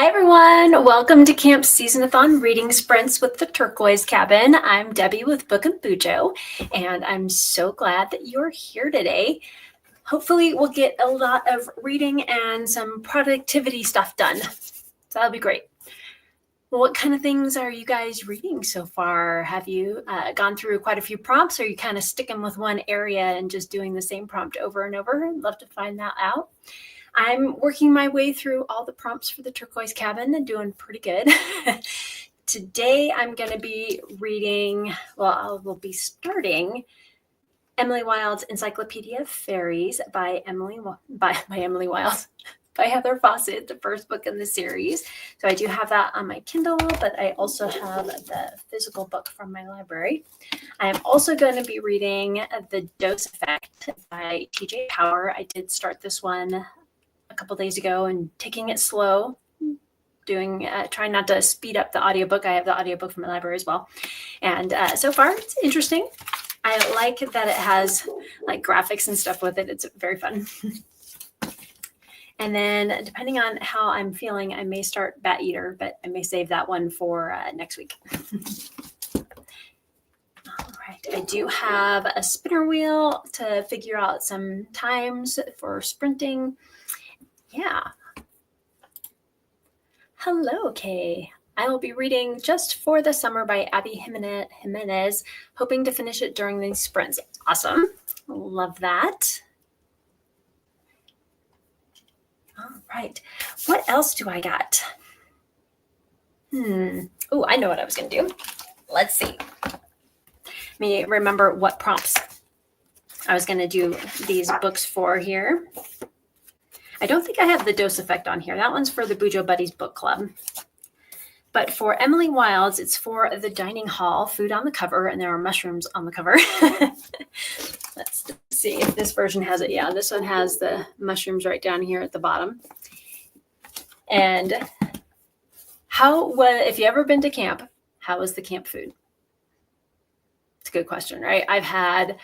Hi, everyone. Welcome to Camp SeasonAthon Reading Sprints with the Turquoise Cabin. I'm Debbie with BookAndBuJo, and I'm so glad that you're here today. Hopefully, we'll get a lot of reading and some productivity stuff done. So that'll be great. Well, what kind of things are you guys reading so far? Have you gone through quite a few prompts, or are you kind of sticking with one area and just doing the same prompt over and over? I'd love to find that out. I'm working my way through all the prompts for the Turquoise Cabin and doing pretty good. Today, I'm going to be reading, I will be starting Emily Wilde's Encyclopedia of Fairies by Emily Wilde, by Heather Fawcett, the first book in the series. So I do have that on my Kindle, but I also have the physical book from my library. I am also going to be reading The Dose Effect by TJ Power. I did start this one a couple days ago and taking it slow, trying not to speed up the audiobook. I have the audiobook from my library as well. And so far it's interesting. I like that it has like graphics and stuff with it. It's very fun. And then depending on how I'm feeling, I may start Bat Eater, but I may save that one for next week. All right, I do have a spinner wheel to figure out some times for sprinting. Yeah. Hello, Kay. I will be reading Just for the Summer by Abby Jimenez, hoping to finish it during these sprints. Awesome. Love that. All right. What else do I got? Oh, I know what I was going to do. Let's see. Let me remember what prompts I was going to do these books for here. I don't think I have The Dose Effect on here. That one's for the Bujo Buddies book club. But for Emily Wilde's, it's for the dining hall, food on the cover, and there are mushrooms on the cover. Let's see if this version has it. Yeah, this one has the mushrooms right down here at the bottom. And if you ever been to camp, how was the camp food? It's a good question, right? I've had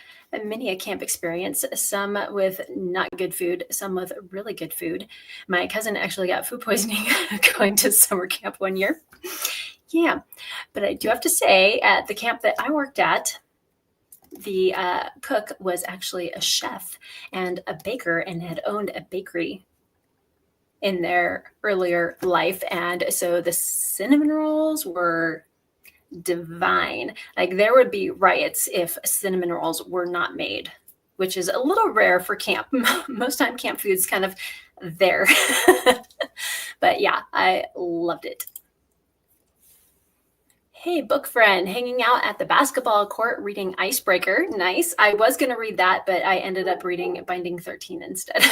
many a camp experience, some with not good food, some with really good food. My cousin actually got food poisoning going to summer camp one year. Yeah, but I do have to say, at the camp that I worked at, the cook was actually a chef and a baker and had owned a bakery in their earlier life. And so the cinnamon rolls were divine. Like, there would be riots if cinnamon rolls were not made, which is a little rare for camp. Most time camp food's kind of there. But yeah, I loved it. Hey, book friend, hanging out at the basketball court reading Icebreaker. Nice. I was going to read that, but I ended up reading Binding 13 instead.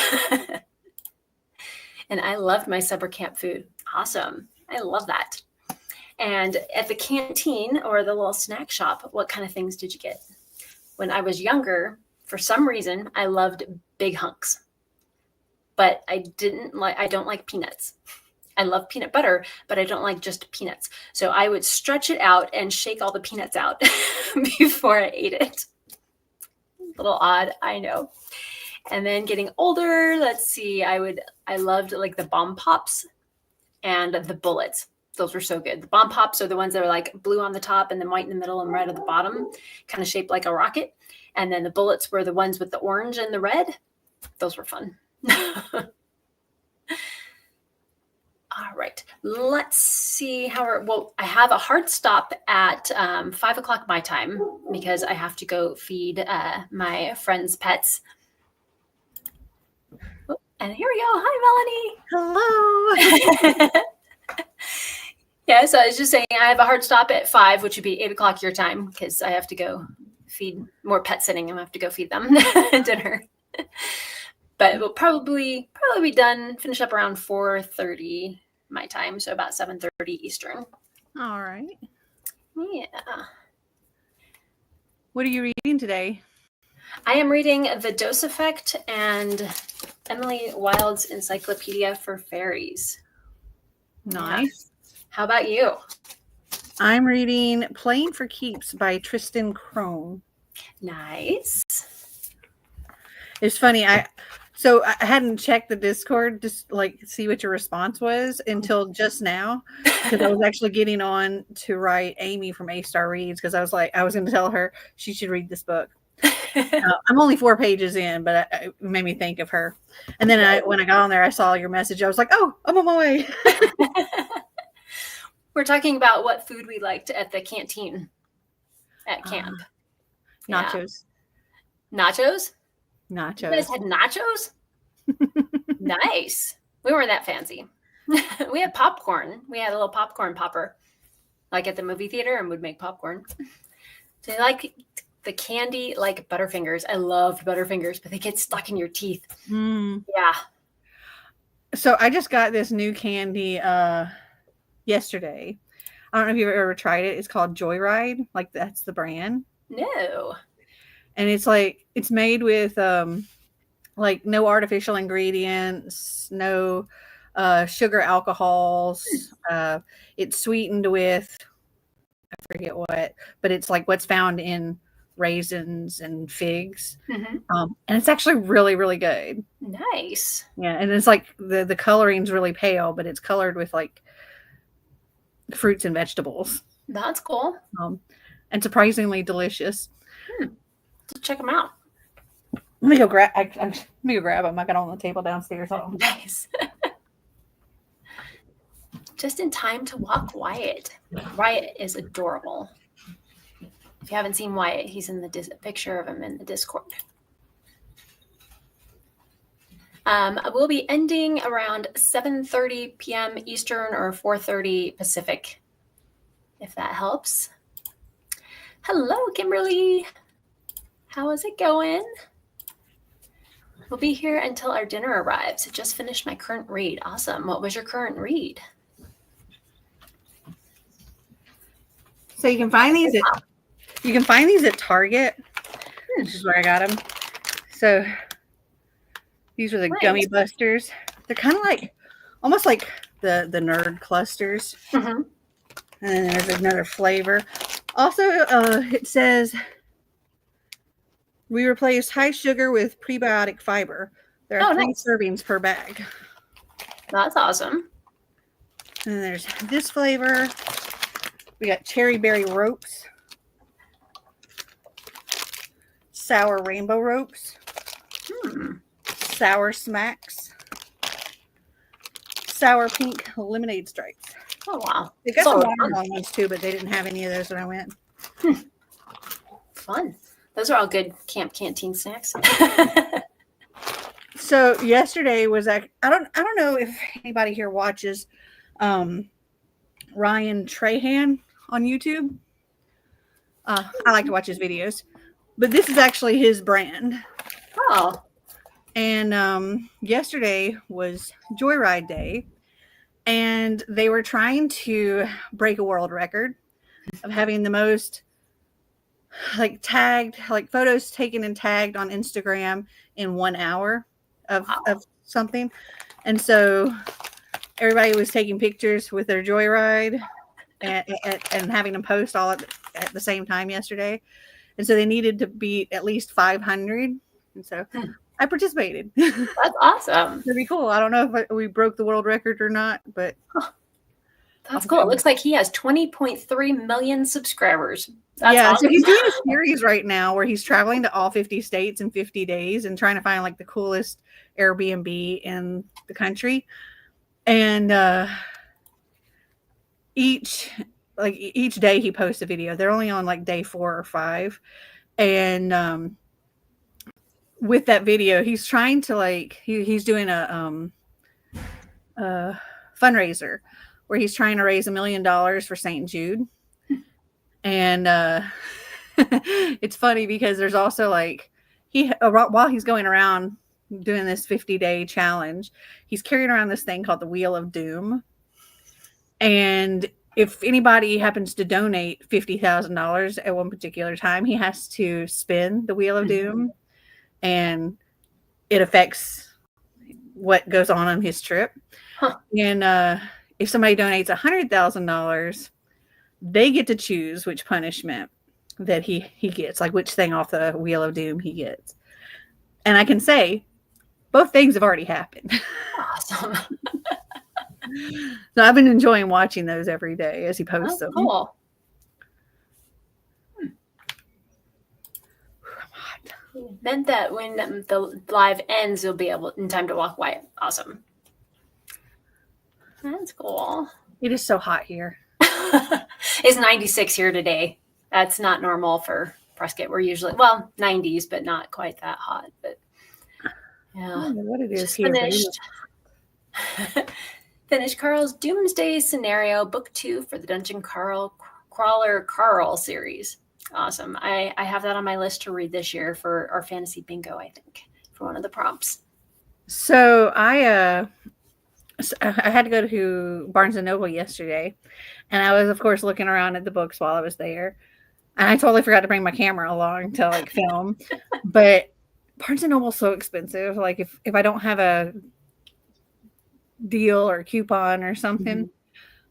And I loved my summer camp food. Awesome. I love that. And at the canteen or the little snack shop, what kind of things did you get? When I was younger, for some reason, I loved big hunks, but I don't like peanuts. I love peanut butter, but I don't like just peanuts. So I would stretch it out and shake all the peanuts out before I ate it. A little odd, I know. And then getting older, let's see, I loved like the Bomb Pops and the Bullets. Those were so good. The Bomb Pops are the ones that are like blue on the top and then white in the middle and red at the bottom, kind of shaped like a rocket. And then the Bullets were the ones with the orange and the red. Those were fun. All right. Let's see how I have a hard stop at 5 o'clock my time because I have to go feed my friend's pets. Oh, and here we go. Hi, Melanie. Hello. Yeah, so I was just saying I have a hard stop at 5, which would be 8 o'clock your time, because I have to go feed more pet sitting and I have to go feed them dinner. But we'll probably be done, finish up around 4:30 my time, so about 7:30 Eastern. All right. Yeah. What are you reading today? I am reading The Dose Effect and Emily Wilde's Encyclopedia for Fairies. Nice. How about you? I'm reading Playing for Keeps by Tristan Crone. Nice. It's funny. So I hadn't checked the Discord just like see what your response was until just now, because I was actually getting on to write Amy from A Star Reads, because I was going to tell her she should read this book. I'm only 4 pages in, but it made me think of her. And then when I got on there, I saw your message. I was like, oh, I'm on my way. We're talking about what food we liked at the canteen at camp. Nachos. Yeah. Nachos? Nachos. You guys had nachos? Nice. We weren't that fancy. We had popcorn. We had a little popcorn popper, like at the movie theater, and would make popcorn. So they like the candy like Butterfingers. I loved Butterfingers, but they get stuck in your teeth. Yeah. So I just got this new candy yesterday. I don't know if you've ever tried it. It's called Joyride. Like, that's the brand. No. And it's like, it's made with like no artificial ingredients, no sugar alcohols. It's sweetened with, I forget what, but it's like what's found in raisins and figs. And it's actually really, really good. Nice. Yeah. And it's like the coloring's really pale, but it's colored with like fruits and vegetables. That's cool. And surprisingly delicious. Let's check them out. Let me go grab them. I got on the table downstairs. Nice. Just in time to walk Wyatt. Wyatt is adorable. If you haven't seen Wyatt, he's in the picture of him in the Discord. We'll be ending around 7:30 p.m. Eastern or 4:30 Pacific, if that helps. Hello, Kimberly. How is it going? We'll be here until our dinner arrives. I just finished my current read. Awesome. What was your current read? So you can find these at Target, which is where I got them. So these are the Gummy Busters. They're kind of like, almost like the nerd clusters. And then there's another flavor. Also, it says, we replaced high sugar with prebiotic fiber. There are 3 servings per bag. That's awesome. And then there's this flavor. We got cherry berry ropes, sour rainbow ropes, sour smacks, sour pink lemonade stripes. Oh, wow. They got some watermelon ones too, but they didn't have any of those when I went. Fun. Those are all good camp canteen snacks. So yesterday was I don't know if anybody here watches Ryan Trahan on YouTube. I like to watch his videos, but this is actually his brand. Oh. And yesterday was Joyride Day, and they were trying to break a world record of having the most photos taken and tagged on Instagram in 1 hour of something. And so everybody was taking pictures with their Joyride and having them post all at the same time yesterday. And so they needed to beat at least 500. And so I participated. That's awesome. That'd be cool. I don't know if we broke the world record or not, but that's cool. It looks like he has 20.3 million subscribers. That's awesome. So he's doing a series right now where he's traveling to all 50 states in 50 days and trying to find like the coolest Airbnb in the country. And each day he posts a video. They're only on like day 4 or 5. And with that video, he's trying to he's doing a fundraiser where he's trying to raise $1 million for St. Jude. And it's funny because there's also while he's going around doing this 50-day challenge, he's carrying around this thing called the Wheel of Doom. And if anybody happens to donate $50,000 at one particular time, he has to spin the Wheel of Doom, and it affects what goes on his trip. And if somebody donates $100,000, they get to choose which punishment that he gets, like which thing off the Wheel of Doom he gets. And I can say both things have already happened. Awesome. So I've been enjoying watching those every day as he posts them. Cool. Meant that when the live ends, you'll be able in time to walk away. Awesome. That's cool. It is so hot here. It's 96 here today. That's not normal for Prescott. We're usually, 90s, but not quite that hot. But yeah. I don't know what it is Just here. Finished Carl's Doomsday Scenario, Book 2 for the Dungeon Crawler Carl series. Awesome. I have that on my list to read this year for our fantasy bingo, I think, for one of the prompts. So I had to go to Barnes & Noble yesterday, and I was, of course, looking around at the books while I was there. And I totally forgot to bring my camera along to like film. But Barnes & Noble's so expensive. Like if I don't have a deal or coupon or something,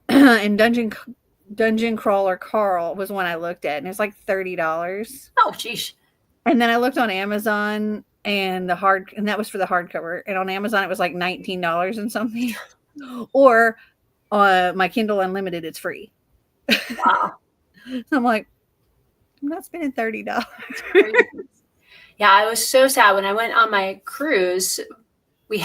and Dungeon Crawler Carl was one I looked at, and it's like $30. Oh, geez. And then I looked on Amazon, and that was for the hardcover. And on Amazon, it was like $19 and something. Or my Kindle Unlimited, it's free. Wow. So I'm like, I'm not spending $30. Yeah, I was so sad when I went on my cruise. We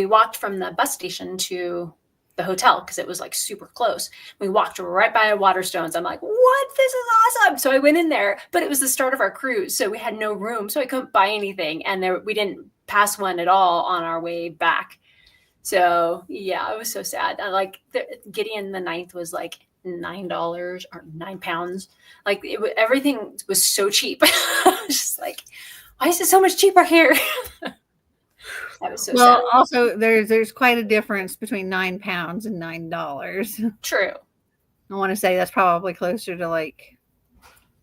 walked from the bus station to the hotel because it was like super close. We walked right by Waterstones. I'm like, what? This is awesome. So I went in there, but it was the start of our cruise. So we had no room. So I couldn't buy anything. And we didn't pass one at all on our way back. So yeah, it was so sad. Gideon the Ninth was like $9 or £9. Like everything was so cheap. I was just like, why is it so much cheaper here? That was so sad. Also there's quite a difference between £9 and $9. True. I want to say that's probably closer to like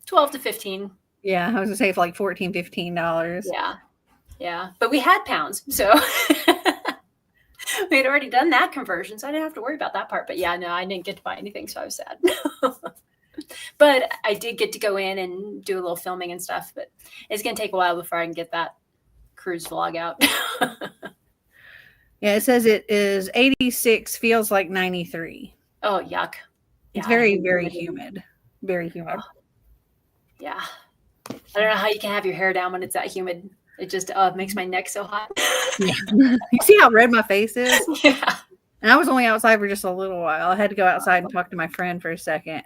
12 to 15. Yeah, I was gonna say for like $14, $15. Yeah. But we had pounds, so we had already done that conversion, so I didn't have to worry about that part. But yeah, no, I didn't get to buy anything, so I was sad. But I did get to go in and do a little filming and stuff. But it's gonna take a while before I can get that cruise vlog out. Yeah, it says it is 86, feels like 93. Oh, yuck. It's very, very humid. Very humid. Yeah. I don't know how you can have your hair down when it's that humid. It just makes my neck so hot. Yeah. You see how red my face is? Yeah. And I was only outside for just a little while. I had to go outside and talk to my friend for a second.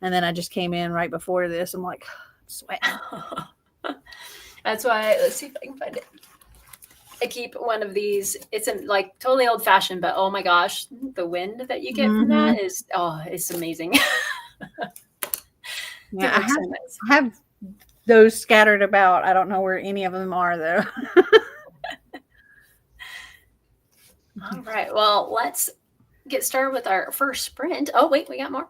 And then I just came in right before this. I'm like, I'm sweating. That's why, let's see if I can find it. I keep one of these. It's like totally old fashioned, but oh my gosh, the wind that you get from that is, it's amazing. Yeah, I have those scattered about. I don't know where any of them are though. All right. Well, let's get started with our first sprint. Oh, wait, we got more.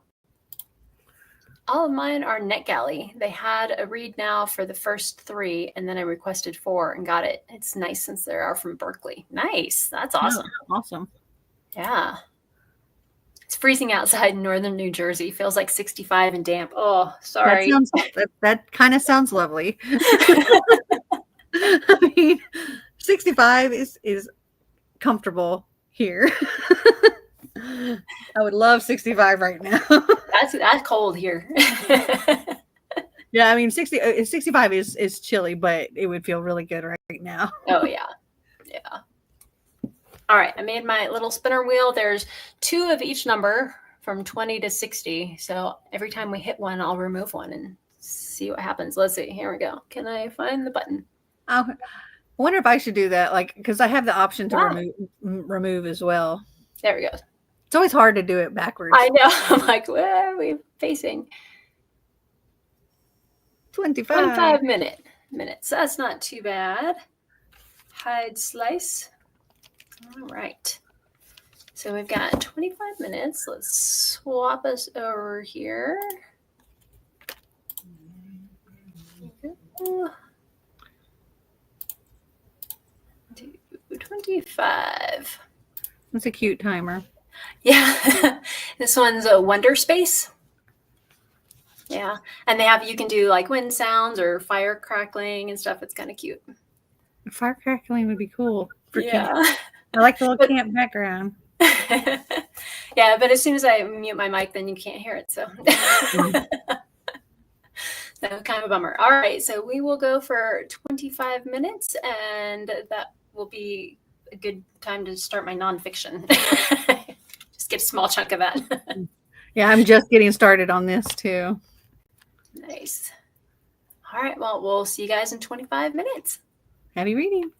All of mine are NetGalley. They had a read now for the first 3, and then I requested 4 and got it. It's nice since they are from Berkeley. Nice. That's awesome. Oh, awesome. Yeah. It's freezing outside in northern New Jersey. Feels like 65 and damp. Oh, sorry. That kind of sounds lovely. I mean, 65 is comfortable here. I would love 65 right now. That's cold here. Yeah, I mean 65 is chilly, but it would feel really good right now. Oh yeah. All right, I made my little spinner wheel. There's 2 of each number from 20 to 60. So every time we hit one, I'll remove one and see what happens. Let's see. Here we go. Can I find the button? I wonder if I should do that, like, because I have the option to remove as well. There we go. It's always hard to do it backwards. I know. I'm like, where are we facing? 25 minutes. That's not too bad. Hide slice. All right. So we've got 25 minutes. Let's swap us over here. 25. That's a cute timer. Yeah. This one's a Wonder Space. Yeah. And you can do like wind sounds or fire crackling and stuff. It's kind of cute. Fire crackling would be cool for camp. Yeah. I like the little camp background. Yeah, but as soon as I mute my mic, then you can't hear it. So, so kind of a bummer. All right, so we will go for 25 minutes, and that will be a good time to start my nonfiction. Just get a small chunk of that. Yeah, I'm just getting started on this too. Nice. All right, well, we'll see you guys in 25 minutes. Happy reading.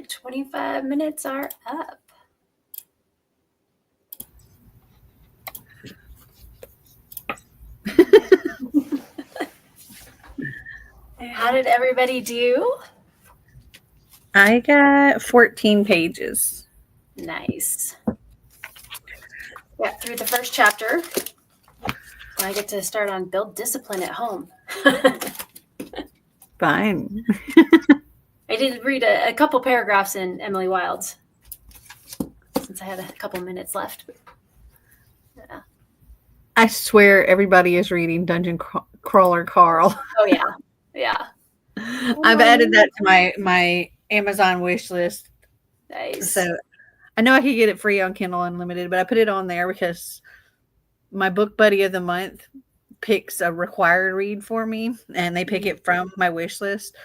like 25 minutes are up. How did everybody do? I got 14 pages. Nice. Got through the first chapter. I get to start on build discipline at home. Fine. I did read a couple paragraphs in Emily Wilde's since I had a couple minutes left. Yeah. I swear everybody is reading Dungeon Crawler Carl. Oh, yeah. Yeah. I've added that to my Amazon wish list. Nice. So I know I could get it free on Kindle Unlimited, but I put it on there because my book buddy of the month picks a required read for me, and they pick it from my wish list.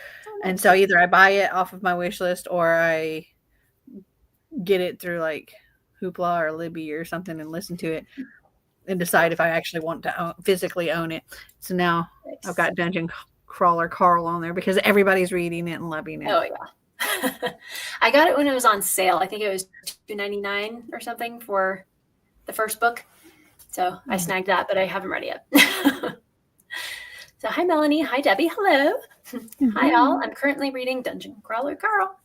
And so either I buy it off of my wish list or I get it through like Hoopla or Libby or something and listen to it and decide if I actually want to physically own it. So now I've got Dungeon Crawler Carl on there because everybody's reading it and loving it. Oh, yeah. I got it when it was on sale. I think it was $2.99 or something for the first book. So I snagged that, but I haven't read it yet. So hi, Melanie. Hi, Debbie. Hello. Hi, all. I'm currently reading Dungeon Crawler Carl.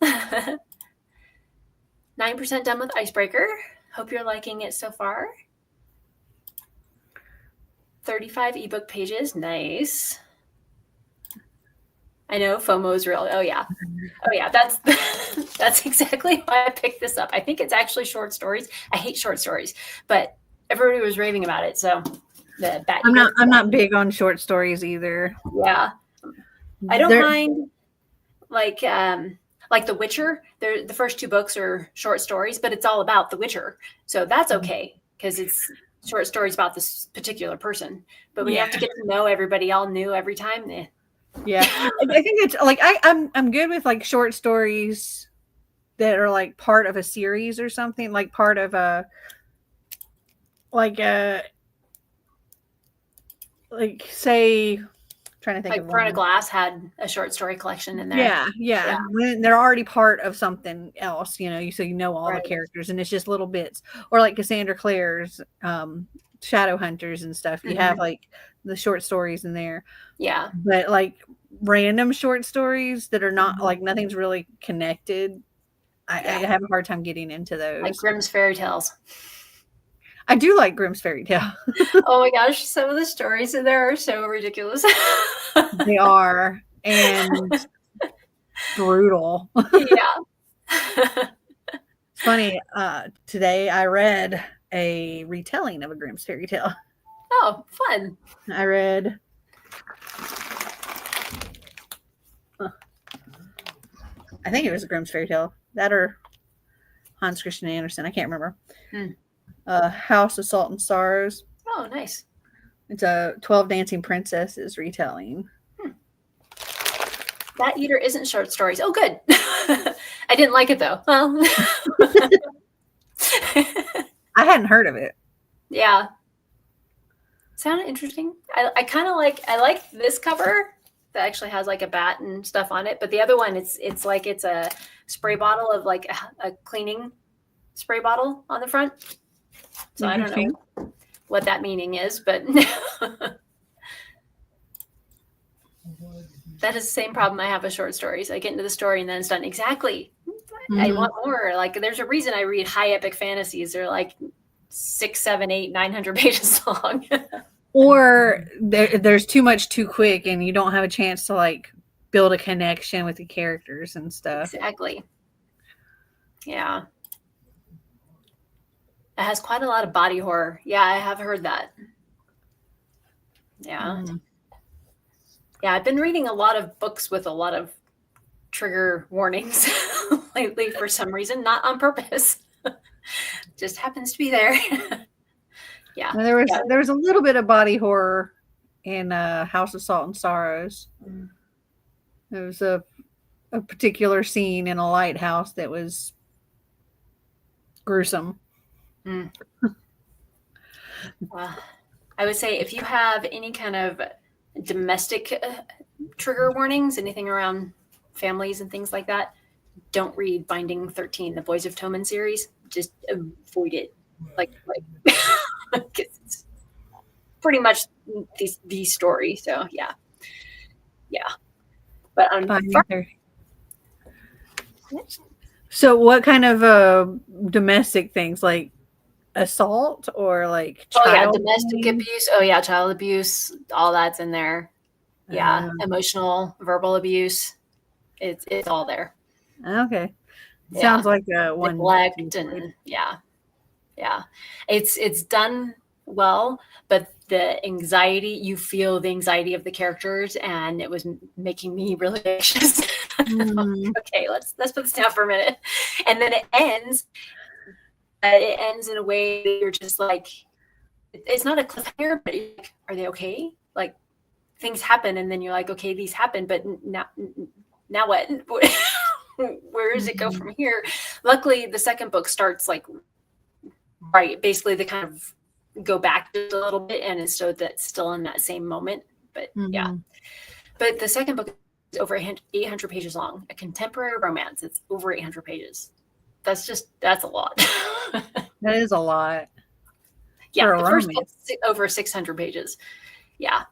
9% done with Icebreaker. Hope you're liking it so far. 35 ebook pages. Nice. I know FOMO is real. Oh, yeah. Oh, yeah. That's exactly why I picked this up. I think it's actually short stories. I hate short stories, but everybody was raving about it. So I'm not big on short stories either. Yeah. I don't mind like The Witcher. The first two books are short stories, but it's all about The Witcher. So that's okay because it's short stories about this particular person. But when you have to get to know everybody all new every time, Yeah. I think it's like I'm good with like short stories that are like part of a series or something, like part of a say, trying to think like of Piranha Glass had a short story collection in there. Yeah. When they're already part of something else, so you know all Right. the characters and it's just little bits. Or like Cassandra Clare's Shadow Hunters and stuff. You have like the short stories in there. Yeah. But like random short stories that are not like nothing's really connected. I have a hard time getting into those. Like Grimm's Fairy Tales. I do like Grimm's Fairy Tale. Oh my gosh, some of the stories in there are so ridiculous. They are, and brutal. Yeah. It's funny. Today I read a retelling of a Grimm's Fairy Tale. Oh, fun. I read I think it was a Grimm's Fairy Tale. That or Hans Christian Andersen. I can't remember. House of Salt and Sorrows. Oh, nice. It's a 12 Dancing Princesses retelling. That Eater isn't short stories. Oh, good. I didn't like it, though. Well, I hadn't heard of it. Yeah. Sounded interesting. I kind of like this cover that actually has like a bat and stuff on it. But the other one, it's like it's a spray bottle of like a cleaning spray bottle on the front. So I don't know what that meaning is, but that is the same problem I have with short stories. I get into the story and then it's done. Exactly. I want more. Like there's a reason I read high epic fantasies. They're like 6, 7, 8, 900 pages long. Or there's too much too quick and you don't have a chance to like build a connection with the characters and stuff. Exactly. Yeah. It has quite a lot of body horror. Yeah, I have heard that. Yeah. Yeah, I've been reading a lot of books with a lot of trigger warnings lately for some reason, not on purpose. Just happens to be there. Yeah. There was a little bit of body horror in House of Salt and Sorrows. There was a particular scene in a lighthouse that was gruesome. I would say if you have any kind of domestic trigger warnings, anything around families and things like that, don't read Binding 13, the Boys of Toman series. Just avoid it. Like it's pretty much the story. So yeah. But so what kind of domestic things, like assault or like child domestic abuse? Oh yeah, child abuse, all that's in there. Yeah, emotional, verbal abuse, it's all there. Okay. Sounds like one neglect, and yeah, it's done well, but the anxiety, you feel the anxiety of the characters, and it was making me really anxious. Okay, let's put this down for a minute. And then it ends in a way that you're just like, it's not a cliffhanger, but like, are they okay? Like, things happen, and then you're like, okay, these happened, but now what? Where does it go from here? Luckily, the second book starts like right, basically they kind of go back just a little bit, and it's so that's still in that same moment. But yeah, but the second book is over 800 pages long. A contemporary romance. It's over 800 pages. That's a lot. That is a lot. Yeah, the first book's over 600 pages. Yeah.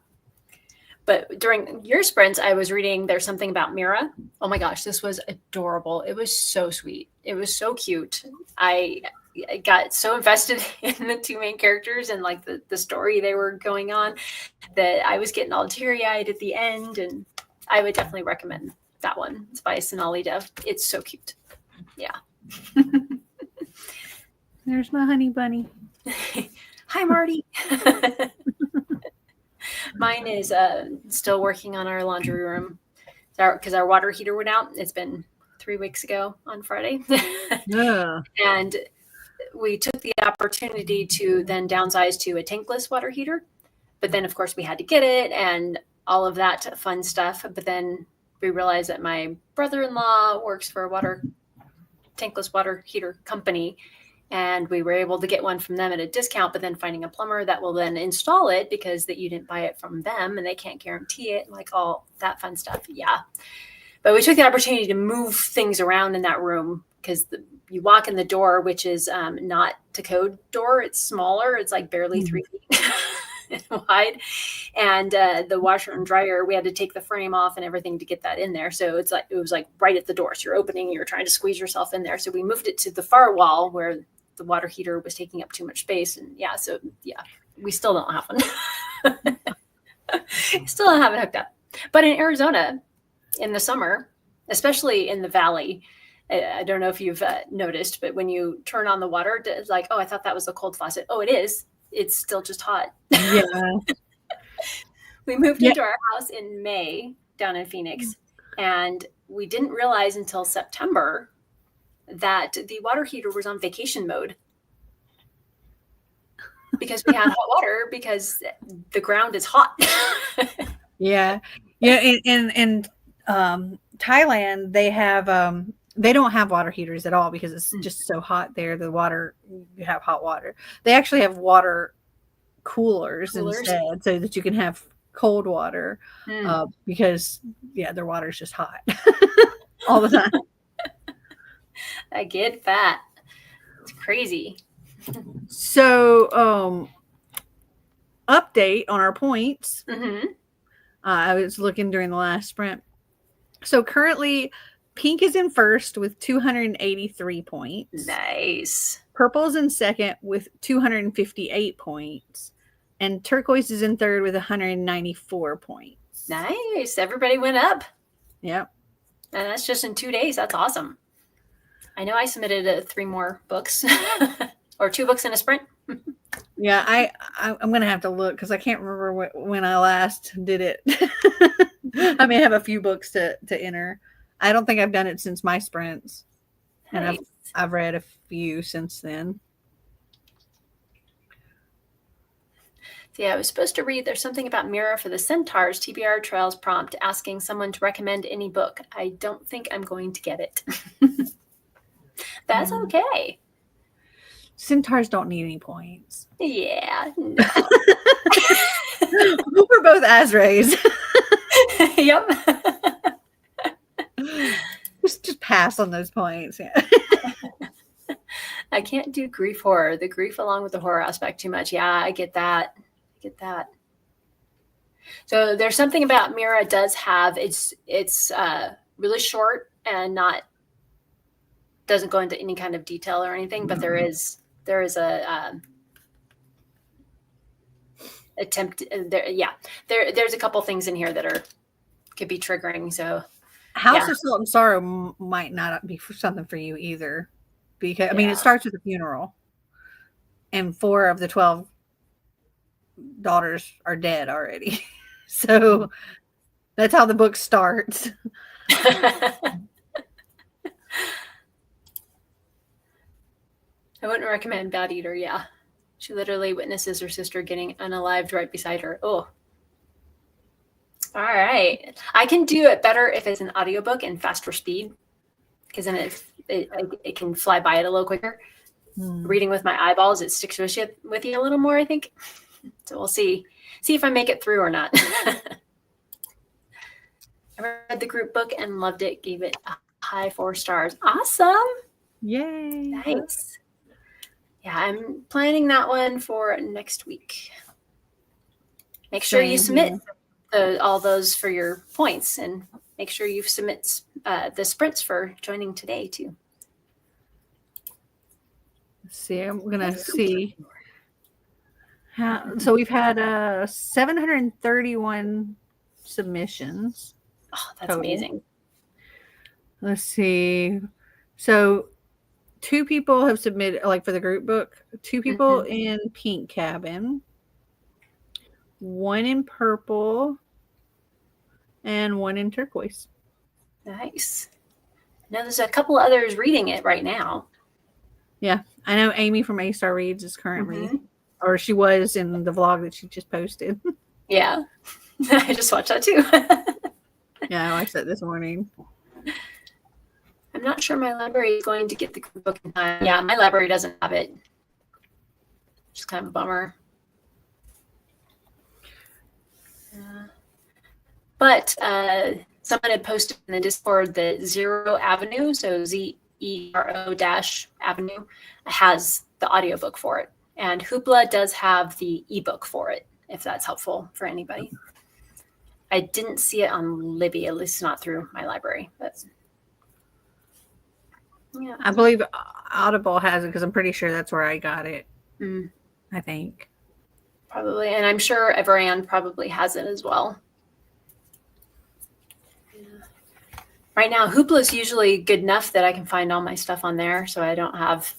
But during your sprints, I was reading There's Something About Mira. Oh my gosh, this was adorable. It was so sweet. It was so cute. I got so invested in the two main characters and like the story they were going on that I was getting all teary-eyed at the end. And I would definitely recommend that one. It's by Sonali Dev. It's so cute. Yeah. There's my honey bunny. Hi, Marty. Mine is still working on our laundry room because our water heater went out. It's been 3 weeks ago on Friday. Yeah. And we took the opportunity to then downsize to a tankless water heater. But then, of course, we had to get it and all of that fun stuff. But then we realized that my brother-in-law works for a tankless water heater company. And we were able to get one from them at a discount, but then finding a plumber that will then install it because that you didn't buy it from them and they can't guarantee it, like all that fun stuff. Yeah. But we took the opportunity to move things around in that room because you walk in the door, which is not to code door. It's smaller. It's like barely 3 feet wide. And the washer and dryer, we had to take the frame off and everything to get that in there. So it was like right at the door. So you're opening, you're trying to squeeze yourself in there. So we moved it to the far wall where the water heater was taking up too much space. And we still don't have one. Still don't have it hooked up. But in Arizona, in the summer, especially in the valley, I don't know if you've noticed, but when you turn on the water, it's like, oh, I thought that was a cold faucet. Oh, it is. It's still just hot. Yeah. We moved into our house in May down in Phoenix, and we didn't realize until September that the water heater was on vacation mode because we had hot water because the ground is hot. Yeah. In Thailand, they don't have water heaters at all because it's just so hot there. You have hot water. They actually have water coolers instead so that you can have cold water because their water is just hot all the time. I get that. It's crazy. So, update on our points. I was looking during the last sprint. So currently, pink is in first with 283 points. Nice. Purple is in second with 258 points. And turquoise is in third with 194 points. Nice. Everybody went up. Yep. And that's just in 2 days. That's awesome. I know I submitted 3 more books or 2 books in a sprint. Yeah, I'm going to have to look because I can't remember when I last did it. I may have a few books to enter. I don't think I've done it since my sprints. And I've read a few since then. So I was supposed to read There's Something About Mira for the Centaurs TBR Trials prompt asking someone to recommend any book. I don't think I'm going to get it. That's okay. Centaurs don't need any points. Yeah. No. We're both Azrays. Yep. Just pass on those points. Yeah. I can't do grief horror. The grief along with the horror aspect too much. Yeah, I get that. So there's something about Mira does have. It's really short and doesn't go into any kind of detail or anything. But there is a attempt there. Yeah, there's a couple things in here that could be triggering. So House of Salt and Sorrow might not be something for you either, because I mean it starts with a funeral, and 4 of the 12 daughters are dead already. So that's how the book starts. I wouldn't recommend Bad Eater. Yeah, she literally witnesses her sister getting unalived right beside her. Oh. All right. I can do it better if it's an audiobook and faster speed, because then it can fly by it a little quicker. Reading with my eyeballs, it sticks with you a little more, I think. So we'll see if I make it through or not. I read the group book and loved it. Gave it a high 4 stars. Awesome. Yay. Nice. Yeah, I'm planning that one for next week. Make sure you submit all those for your points, and make sure you submit the sprints for joining today too. Let's see, I'm gonna see how. So we've had 731 submissions. Oh, that's amazing. Let's see. So 2 people have submitted, like for the group book. 2 people in Pink Cabin, 1 in Purple, and 1 in Turquoise. Nice. Now there's a couple others reading it right now. Yeah, I know Amy from A-Star Reads is currently, or she was in the vlog that she just posted. Yeah, I just watched that too. Yeah, I watched that this morning. I'm not sure my library is going to get the group book in time. Yeah, my library doesn't have it. Which is kind of a bummer. But someone had posted in the Discord that Zero Avenue, so ZERO-Avenue, has the audiobook for it. And Hoopla does have the ebook for it, if that's helpful for anybody. I didn't see it on Libby, at least not through my library. But yeah. I believe Audible has it because I'm pretty sure that's where I got it. I think. Probably. And I'm sure Everand probably has it as well. Right now, Hoopla is usually good enough that I can find all my stuff on there, so I don't have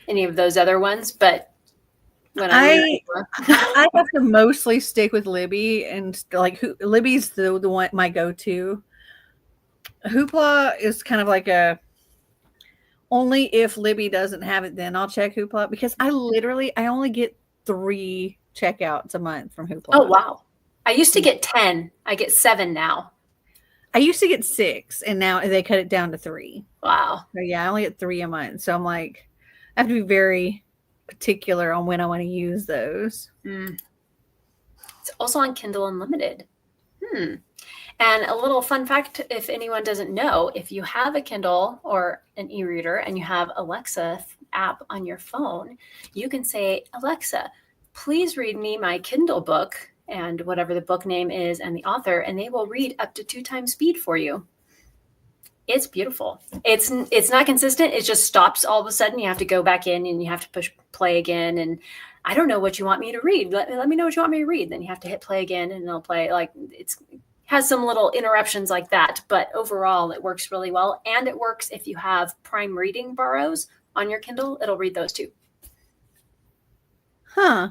any of those other ones. But when I have to mostly stick with Libby, and like Libby's the one, my go-to. Hoopla is kind of like only if Libby doesn't have it, then I'll check Hoopla, because I only get 3 checkouts a month from Hoopla. Oh wow! I used to get 10. I get 7 now. I used to get 6, and now they cut it down to 3. Wow. So yeah, I only get 3 a month. So I'm like, I have to be very particular on when I want to use those. It's also on Kindle Unlimited. And a little fun fact, if anyone doesn't know, if you have a Kindle or an e-reader and you have Alexa app on your phone, you can say, Alexa, please read me my Kindle book, and whatever the book name is and the author, and they will read up to 2 times speed for you. It's beautiful. It's not consistent. It just stops all of a sudden. You have to go back in and you have to push play again. And I don't know what you want me to read. Let me know what you want me to read. Then you have to hit play again and it'll play. Like it has some little interruptions like that, but overall it works really well. And it works if you have Prime Reading borrows on your Kindle. It'll read those too. Huh.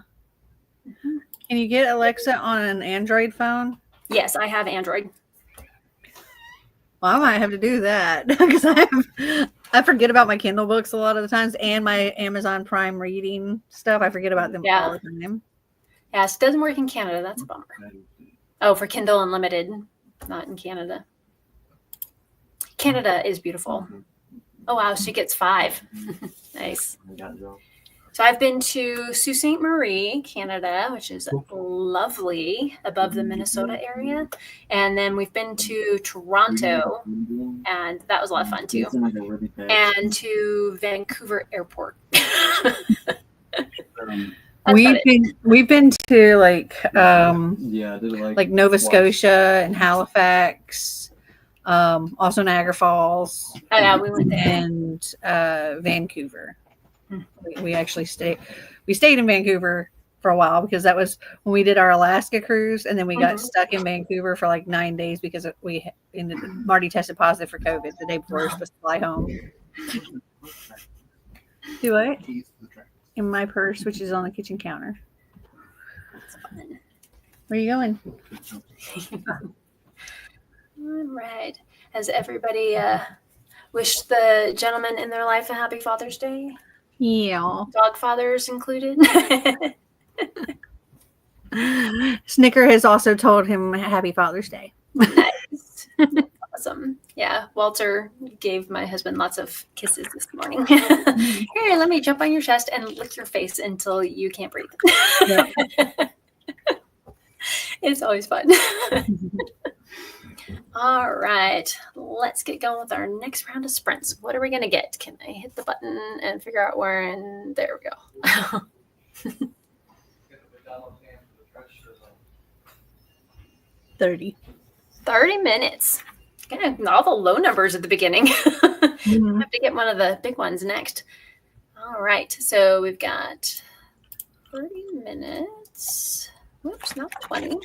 Can you get Alexa on an Android phone? Yes, I have Android. Well, I might have to do that because I forget about my Kindle books a lot of the times, and my Amazon Prime Reading stuff. I forget about them all the time. Yes, it doesn't work in Canada. That's a bummer. Oh, for Kindle Unlimited, not in Canada. Canada is beautiful. Oh, wow. She gets 5. Nice. So I've been to Sault Ste. Marie, Canada, which is lovely above the Minnesota area. And then we've been to Toronto, and that was a lot of fun too. And to Vancouver Airport. We've been to like Nova Scotia and Halifax, also Niagara Falls. Oh yeah, we went there. And Vancouver. We actually stayed in Vancouver for a while because that was when we did our Alaska cruise, and then we got stuck in Vancouver for like 9 days because Marty tested positive for COVID the day before we were supposed to fly home. Do what? In my purse, which is on the kitchen counter. Where are you going? All right. Has everybody wished the gentleman in their life a happy Father's Day? Yeah. Dog fathers included. Snicker has also told him happy Father's Day. Nice. Awesome. Yeah, Walter gave my husband lots of kisses this morning. Here, let me jump on your chest and lick your face until you can't breathe. Yeah. It's always fun. All right, let's get going with our next round of sprints. What are we going to get? Can I hit the button and figure out where? And there we go. 30 minutes. Okay, all the low numbers at the beginning. Mm-hmm. Have to get one of the big ones next. All right, so we've got 30 minutes. Whoops, not 20.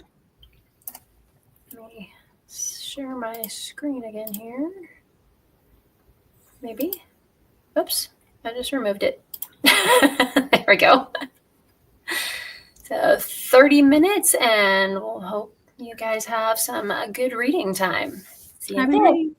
Let me share my screen again here. Maybe. Oops, I just removed it. There we go. So 30 minutes, and we'll hope you guys have some good reading time. See you then.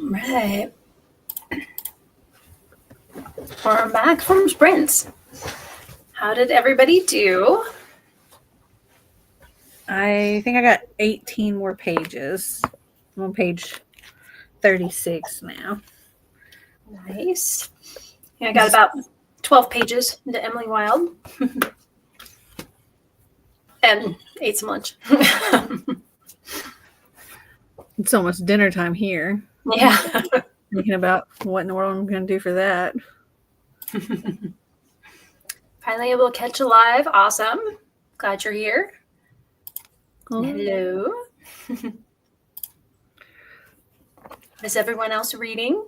Right. We're back from sprints. How did everybody do? I think I got 18 more pages. I'm on page 36 now. Nice. Yeah, I got about 12 pages into Emily Wilde. And ate some lunch. It's almost dinner time here. Yeah. Thinking about what in the world I'm going to do for that. Finally able to catch a live. Awesome. Glad you're here. Oh. Hello. Is everyone else reading?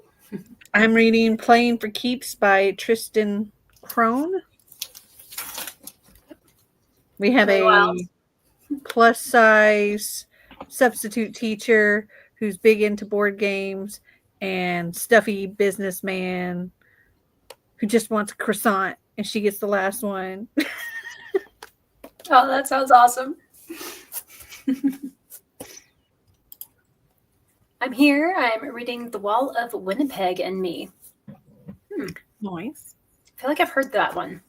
I'm reading Playing for Keeps by Tristan Crone. We have a plus size substitute teacher who's big into board games and stuffy businessman who just wants a croissant and she gets the last one. Oh, that sounds awesome. I'm here. I'm reading The Wall of Winnipeg and Me. Nice. I feel like I've heard that one.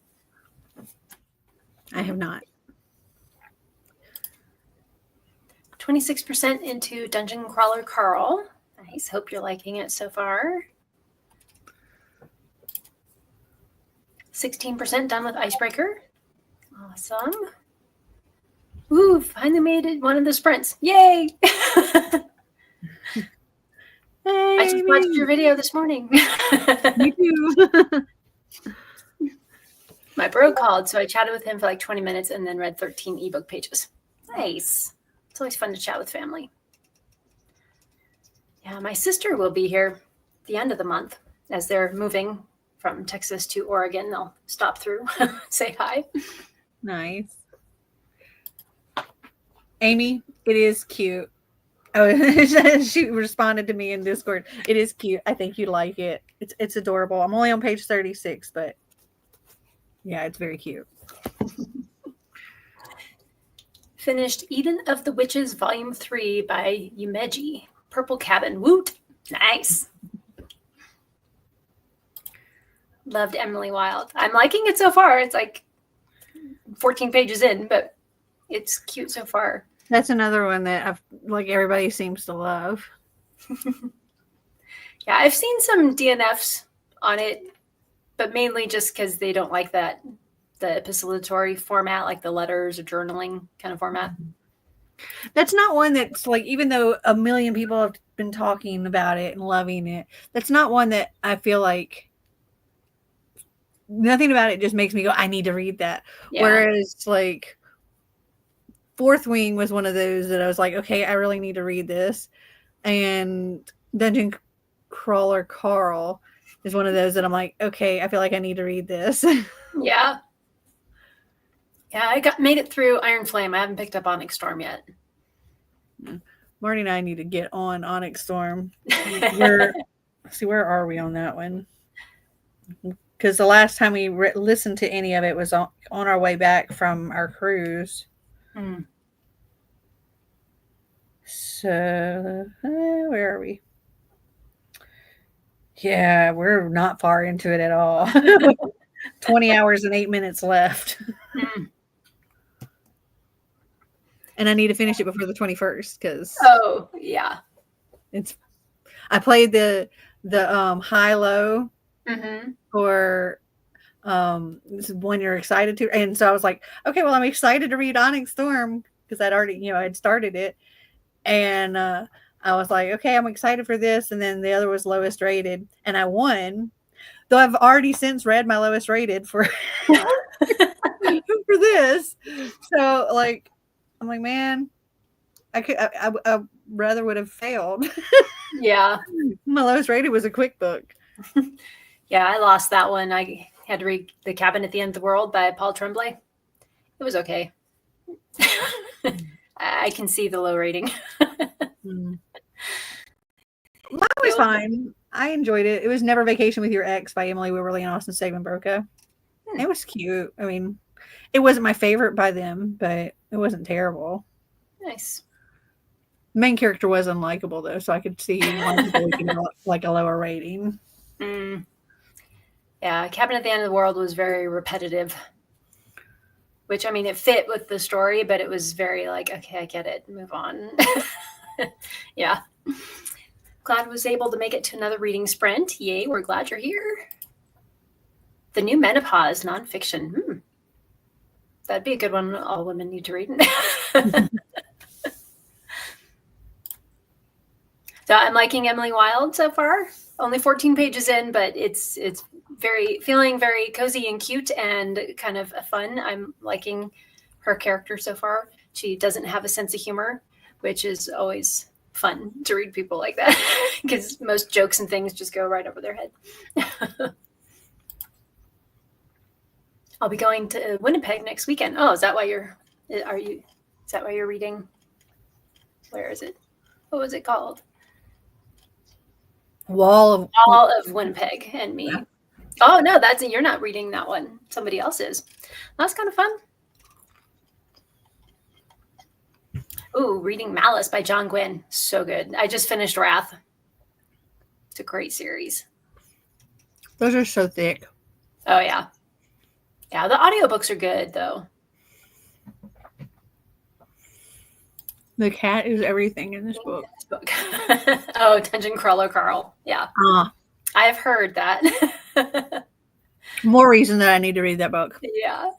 I have not. 26% into Dungeon Crawler Carl. Nice. Hope you're liking it so far. 16% done with Icebreaker. Awesome. Ooh, finally made it one of the sprints. Yay! Hey, I just watched your video this morning. Me too. My bro called, so I chatted with him for like 20 minutes and then read 13 ebook pages. Nice. It's always fun to chat with family. Yeah, my sister will be here at the end of the month as they're moving from Texas to Oregon. They'll stop through, say hi. Nice. Amy, it is cute. Oh, she responded to me in Discord. It is cute. I think you like it. It's adorable. I'm only on page 36, but yeah, it's very cute. Finished Eden of the Witches, Volume 3 by Yumeji. Purple Cabin. Woot! Nice. Loved Emily Wilde. I'm liking it so far. It's like 14 pages in, but it's cute so far. That's another one that everybody seems to love. Yeah, I've seen some DNFs on it, but mainly just because they don't like the epistolatory format, like the letters or journaling kind of format. That's not one that's like, even though a million people have been talking about it and loving it, that's not one that I feel like nothing about it just makes me go, I need to read that. Yeah. Whereas like Fourth Wing was one of those that I was like, okay, I really need to read this. And Dungeon Crawler Carl is one of those that I'm like, okay, I feel like I need to read this. Yeah. Yeah, I made it through Iron Flame. I haven't picked up Onyx Storm yet. Marty and I need to get on Onyx Storm. Where are we on that one? Because the last time we listened to any of it was on our way back from our cruise. So, where are we? Yeah, we're not far into it at all. 20 hours and 8 minutes left. And I need to finish it before the 21st because I played the high-low for this is one you're excited to, and so I was like, okay, well, I'm excited to read Onyx Storm because I'd already I'd started it, and I was like, okay, I'm excited for this, and then the other was lowest rated, and I won, though I've already since read my lowest rated for for this, so like I'm like, man, I rather would have failed. Yeah. My lowest rated was a quick book. Yeah, I lost that one. I had to read The Cabin at the End of the World by Paul Tremblay. It was okay. I can see the low rating. Mine was fine. I enjoyed it. It was Never Vacation with Your Ex by Emily Wiberly and Austin Saban Broca. It was cute. I mean, It wasn't my favorite by them, but it wasn't terrible. Nice. The main character was unlikable though, so I could see why people would give it like a lower rating. Yeah, Cabin at the End of the World was very repetitive. Which, I mean, it fit with the story, but it was very like, okay, I get it. Move on. Yeah. Glad I was able to make it to another reading sprint. Yay, we're glad you're here. The New Menopause nonfiction. That'd be a good one all women need to read. So I'm liking Emily Wilde so far. Only 14 pages in, but it's feeling very cozy and cute and kind of fun. I'm liking her character so far. She doesn't have a sense of humor, which is always fun to read people like that because most jokes and things just go right over their head. I'll be going to Winnipeg next weekend. Oh, is that why you're reading? Where is it? What was it called? Wall of Winnipeg and Me. Yeah. Oh no, you're not reading that one. Somebody else is. That's kind of fun. Ooh, reading Malice by John Gwynne. So good. I just finished Wrath. It's a great series. Those are so thick. Oh yeah. Yeah, the audiobooks are good though. The cat is everything in this book. Oh, Dungeon Crawler Carl. Yeah. I have heard that. More reason that I need to read that book. Yeah.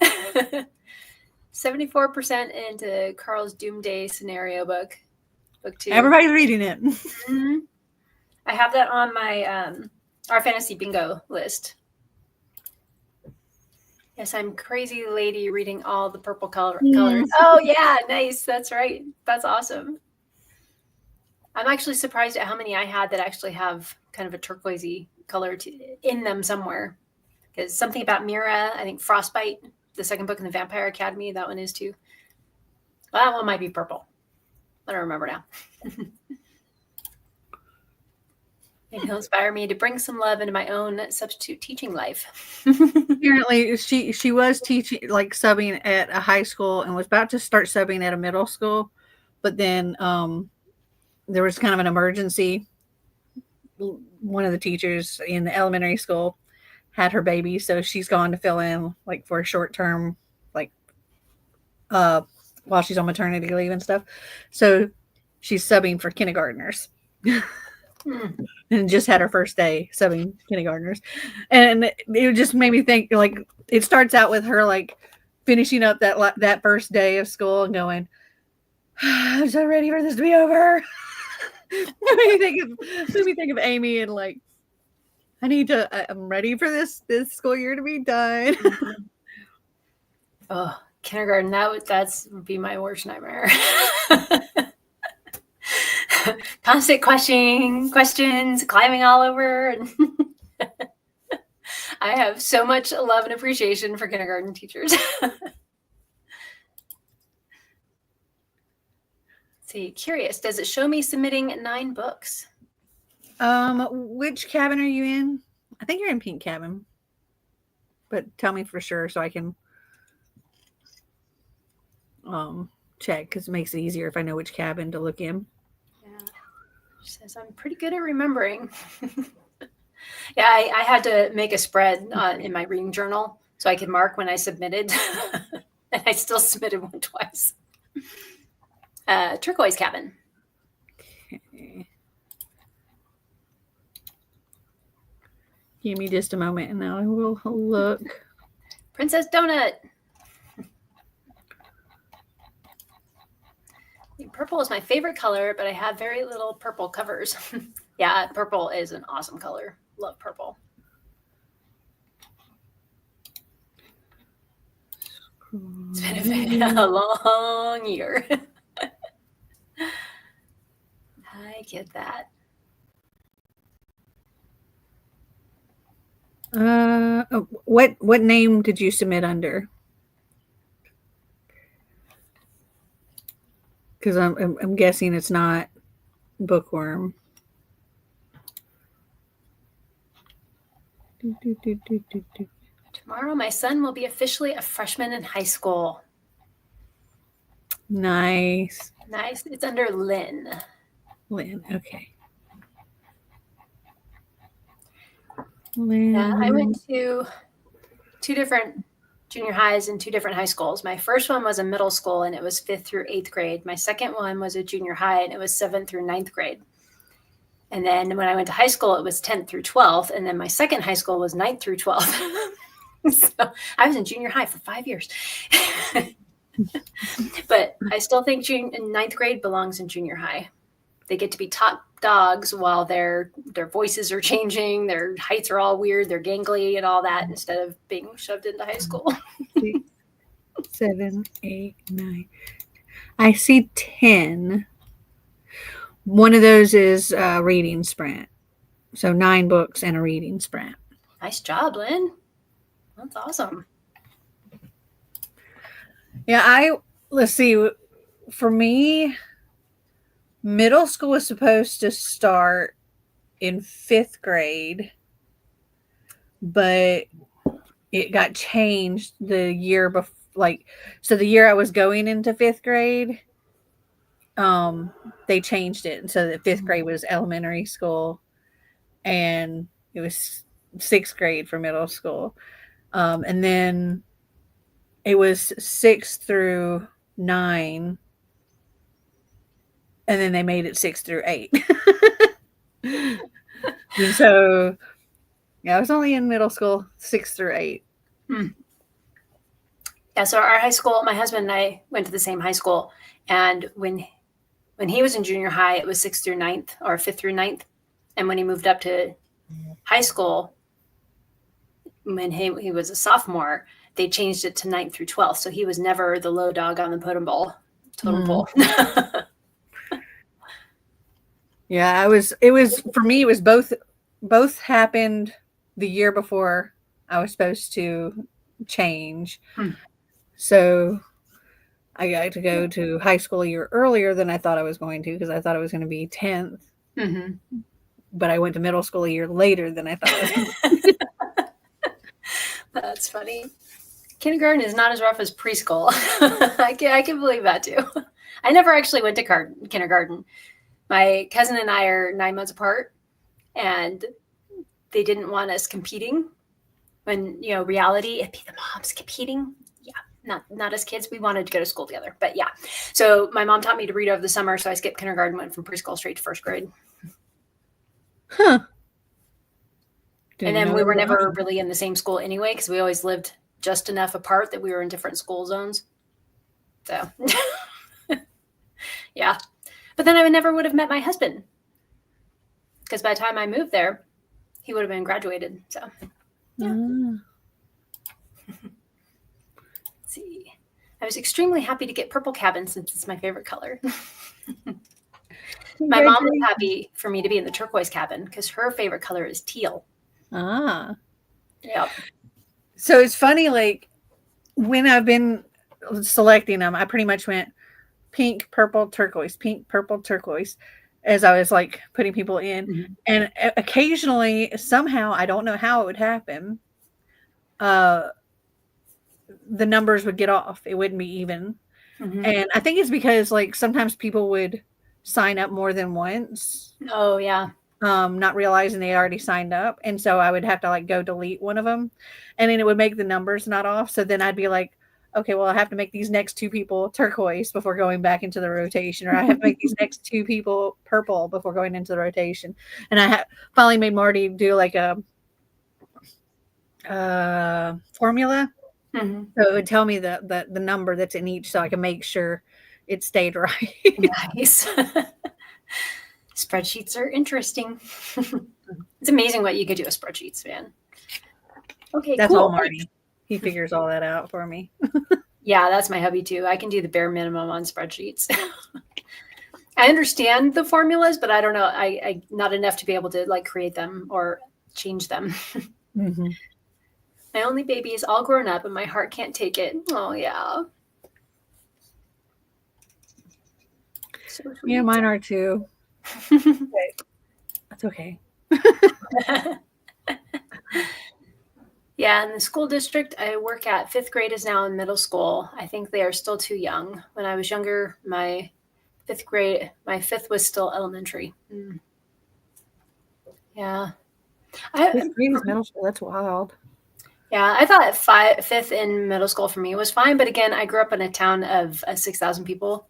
74% into Carl's Doomsday Scenario book. Book 2. Everybody's reading it. Mm-hmm. I have that on my our fantasy bingo list. Yes, I'm crazy lady reading all the purple colors. Oh yeah, nice. That's right. That's awesome. I'm actually surprised at how many I had that actually have kind of a turquoisey color in them somewhere. Because something about Mira, I think Frostbite, the second book in the Vampire Academy, that one is too. Well, that one might be purple. I don't remember now. Maybe he'll inspire me to bring some love into my own substitute teaching life. Apparently, she was teaching, like subbing at a high school and was about to start subbing at a middle school. But then there was kind of an emergency. One of the teachers in the elementary school had her baby, so she's gone to fill in like for a short term, like while she's on maternity leave and stuff. So she's subbing for kindergartners. And just had her first day subbing kindergartners. And it just made me think, like, it starts out with her like finishing up that first day of school and going, I'm so ready for this to be over. Made me think of Amy and like, I'm ready for this school year to be done. Oh, kindergarten, that would be my worst nightmare. Constant questions, climbing all over. I have so much love and appreciation for kindergarten teachers. See, curious, does it show me submitting 9 books? Which cabin are you in? I think you're in Pink Cabin. But tell me for sure so I can check, because it makes it easier if I know which cabin to look in. She says, I'm pretty good at remembering. Yeah, I had to make a spread in my reading journal so I could mark when I submitted. And I still submitted one twice. Turquoise Cabin. Okay. Give me just a moment and I will look. Princess Donut. Purple is my favorite color, but I have very little purple covers. Yeah, purple is an awesome color. Love purple. It's been a long year. I get that. What name did you submit under? Because I'm guessing it's not Bookworm. Tomorrow, my son will be officially a freshman in high school. Nice. Nice. It's under Lynn. Lynn, okay. Lynn. Yeah, I went to 2 different junior highs and 2 different high schools. My first one was a middle school, and it was 5th through 8th grade. My second one was a junior high, and it was 7th through 9th grade. And then when I went to high school, it was 10th through 12th. And then my second high school was 9th through 12th. So I was in junior high for 5 years. But I still think 9th grade belongs in junior high. They get to be top dogs while their voices are changing, their heights are all weird, they're gangly and all that, instead of being shoved into high school. 6, 7, 8, 9. I see 10. One of those is a reading sprint. So 9 books and a reading sprint. Nice job, Lynn. That's awesome. Yeah, let's see. For me, middle school was supposed to start in 5th grade, but it got changed the year before. So the year I was going into 5th grade, they changed it. So that 5th grade was elementary school, and it was 6th grade for middle school. And then it was 6 through 9. And then they made it 6 through 8. And so, yeah, I was only in middle school 6 through 8. Yeah, so our high school, my husband and I went to the same high school. And when he was in junior high, it was 6th through 9th or 5th through 9th. And when he moved up to high school, when he was a sophomore, they changed it to 9th through 12th. So he was never the low dog on the totem pole. Yeah, it was for me, it was both happened the year before I was supposed to change. So I got to go to high school a year earlier than I thought I was going to, because I thought it was going to be 10th. Mm-hmm. But I went to middle school a year later than I thought I was going to. That's funny. Kindergarten is not as rough as preschool. I can believe that too. I never actually went to kindergarten. My cousin and I are 9 months apart, and they didn't want us competing. When, reality, it'd be the moms competing. Yeah, not as kids. We wanted to go to school together. But yeah. So my mom taught me to read over the summer, so I skipped kindergarten, went from preschool straight to 1st grade. Huh. And then we were never really in the same school anyway, because we always lived just enough apart that we were in different school zones. So, yeah. But then I never would have met my husband, because by the time I moved there, he would have been graduated. So, yeah. Let's see. I was extremely happy to get purple cabin since it's my favorite color. My mom was happy for me to be in the turquoise cabin because her favorite color is teal. Ah. Yep. So it's funny, like when I've been selecting them, I pretty much went pink, purple, turquoise, pink, purple, turquoise, as I was like putting people in. Mm-hmm. And occasionally, somehow, I don't know how it would happen, the numbers would get off. It wouldn't be even. Mm-hmm. And I think it's because like sometimes people would sign up more than once. Oh, yeah. Not realizing they already signed up. And so I would have to like go delete one of them, and then it would make the numbers not off. So then I'd be like, okay, well, I have to make these next 2 people turquoise before going back into the rotation, or I have to make these next 2 people purple before going into the rotation. And I finally made Marty do like a formula. Mm-hmm. So it would tell me the number that's in each, so I can make sure it stayed right. Nice. Spreadsheets are interesting. It's amazing what you could do with spreadsheets, man. Okay, that's cool. all Marty. He figures all that out for me. Yeah, that's my hubby too. I can do the bare minimum on spreadsheets. I understand the formulas, but I don't know. I not enough to be able to like create them or change them. Mm-hmm. My only baby is all grown up and my heart can't take it. Oh, yeah. So yeah, mine are too. That's okay. Yeah, in the school district I work at, 5th grade is now in middle school. I think they are still too young. When I was younger, my 5th was still elementary. Yeah. 5th grade is middle school. That's wild. Yeah, I thought 5th in middle school for me was fine. But again, I grew up in a town of 6,000 people.